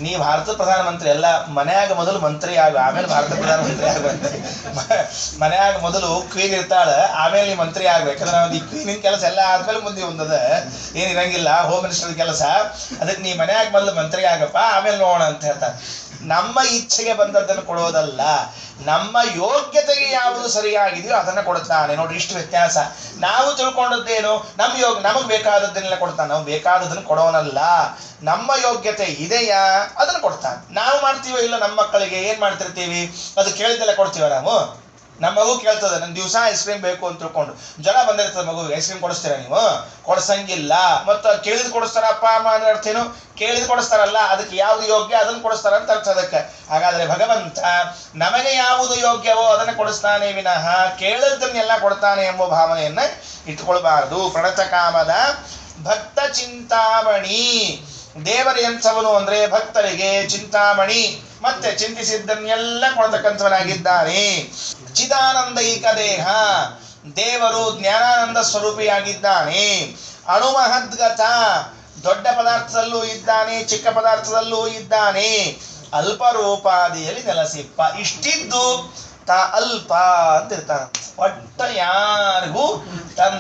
ನೀ ಭಾರತದ ಪ್ರಧಾನಮಂತ್ರಿ ಎಲ್ಲ, ಮನ್ಯಾಗ ಮೊದಲು ಮಂತ್ರಿ ಆಗ, ಆಮೇಲೆ ಭಾರತ ಪ್ರಧಾನಮಂತ್ರಿ ಆಗ್ಬೇಕು. ಮನ್ಯಾಗ ಮೊದಲು ಕ್ವೀನ್ ಇರ್ತಾಳ, ಆಮೇಲೆ ನೀ ಮಂತ್ರಿ ಆಗ್ಬೇಕು. ಯಾಕಂದ್ರೆ ನಾವು ಈ ಕ್ವೀನಿನ ಕೆಲಸ ಎಲ್ಲ ಆದ್ಮೇಲೆ ಮುಂದೆ ಒಂದದ ಏನಿರಂಗಿಲ್ಲ, ಹೋಮ್ ಮಿನಿಸ್ಟರ್ ಕೆಲಸ. ಅದಕ್ಕೆ ನೀ ಮನ್ಯಾಗ ಮೊದಲು ಮಂತ್ರಿ ಆಗಪ್ಪ, ಆಮೇಲೆ ನೋಡೋಣ ಅಂತ ಹೇಳ್ತಾರೆ. ನಮ್ಮ ಇಚ್ಛೆಗೆ ಬಂದದ್ದನ್ನು ಕೊಡೋದಲ್ಲ, ನಮ್ಮ ಯೋಗ್ಯತೆಗೆ ಯಾವುದು ಸರಿಯಾಗಿದೆಯೋ ಅದನ್ನ ಕೊಡ್ತಾನೆ. ನೋಡ್ರಿ, ಇಷ್ಟು ವ್ಯತ್ಯಾಸ. ನಾವು ತಿಳ್ಕೊಂಡದ್ದೇನು, ನಮಗೆ ಬೇಕಾದದ್ದನ್ನೆಲ್ಲ ಕೊಡ್ತಾನೆ. ನಾವು ಬೇಕಾದದನ್ನು ಕೊಡೋನಲ್ಲ. ನಮ್ಮ ಯೋಗ್ಯತೆ ಇದೆಯಾ ಅದನ್ನು ಕೊಡ್ತಾನೆ. ನಾವು ಮಾಡ್ತೀವೋ ಇಲ್ಲ, ನಮ್ಮ ಮಕ್ಕಳಿಗೆ ಏನ್ ಮಾಡ್ತಿರ್ತೀವಿ, ಅದು ಕೇಳಿದ್ದೆಲ್ಲ ಕೊಡ್ತೀವ ನಾವು. ನಮ್ಮ ಮಗು ಕೇಳ್ತದೆ, ನನ್ ದಿವಸ ಐಸ್ ಕ್ರೀಮ್ ಬೇಕು ಅಂತ ತಿಳ್ಕೊಂಡು. ಜ್ವರ ಬಂದಿರ್ತದೆ ಮಗು, ಐಸ್ ಕ್ರೀಮ್ ಕೊಡಿಸ್ತೀರಾ ನೀವು? ಕೊಡ್ಸಂಗಿಲ್ಲ. ಮತ್ತು ಕೇಳಿದ್ ಕೊಡಿಸ್ತಾರ ಅಪ್ಪ ಅಮ್ಮ ಅಂದ್ರೆ ಅರ್ಥೇನು? ಕೇಳಿದ್ ಕೊಡಿಸ್ತಾರಲ್ಲ, ಅದಕ್ಕೆ ಯಾವ್ದು ಯೋಗ್ಯ ಅದನ್ನು ಕೊಡಿಸ್ತಾರ ಅಂತ ಅರ್ಥ ಅದಕ್ಕೆ. ಹಾಗಾದ್ರೆ ಭಗವಂತ ನಮಗೆ ಯಾವುದು ಯೋಗ್ಯವೋ ಅದನ್ನು ಕೊಡಿಸ್ತಾನೆ ವಿನಃ ಕೇಳಿದ್ದನ್ನೆಲ್ಲ ಕೊಡ್ತಾನೆ ಎಂಬ ಭಾವನೆಯನ್ನ ಇಟ್ಕೊಳ್ಬಾರ್ದು. ಪ್ರಣತ ಕಾಮದ ಭಕ್ತ ಚಿಂತಾಮಣಿ. ದೇವರ ಎಂಥವನು ಅಂದ್ರೆ ಭಕ್ತರಿಗೆ ಚಿಂತಾಮಣಿ, ಮತ್ತೆ ಚಿಂತಿಸಿದ್ದನ್ನೆಲ್ಲ ಕೊಡತಕ್ಕಂಥವನಾಗಿದ್ದಾನೆ. ಚಿದಾನಂದೈಕ ದೇಹ, ದೇವರು ಜ್ಞಾನಾನಂದ ಸ್ವರೂಪಿಯಾಗಿದ್ದಾನೆ. ಅಣುಮಹದ್ಗತ, ದೊಡ್ಡ ಪದಾರ್ಥದಲ್ಲೂ ಇದ್ದಾನೆ, ಚಿಕ್ಕ ಪದಾರ್ಥದಲ್ಲೂ ಇದ್ದಾನೆ, ಅಲ್ಪರೂಪಾದಿಯಲ್ಲಿ ನೆಲಸಿಪ್ಪ. ಇಷ್ಟಿದ್ದು ತಾ ಅಲ್ಪ ಅಂತಿರ್ತಾನೆ. ಒಟ್ಟ ಯಾರಿಗೂ ತನ್ನ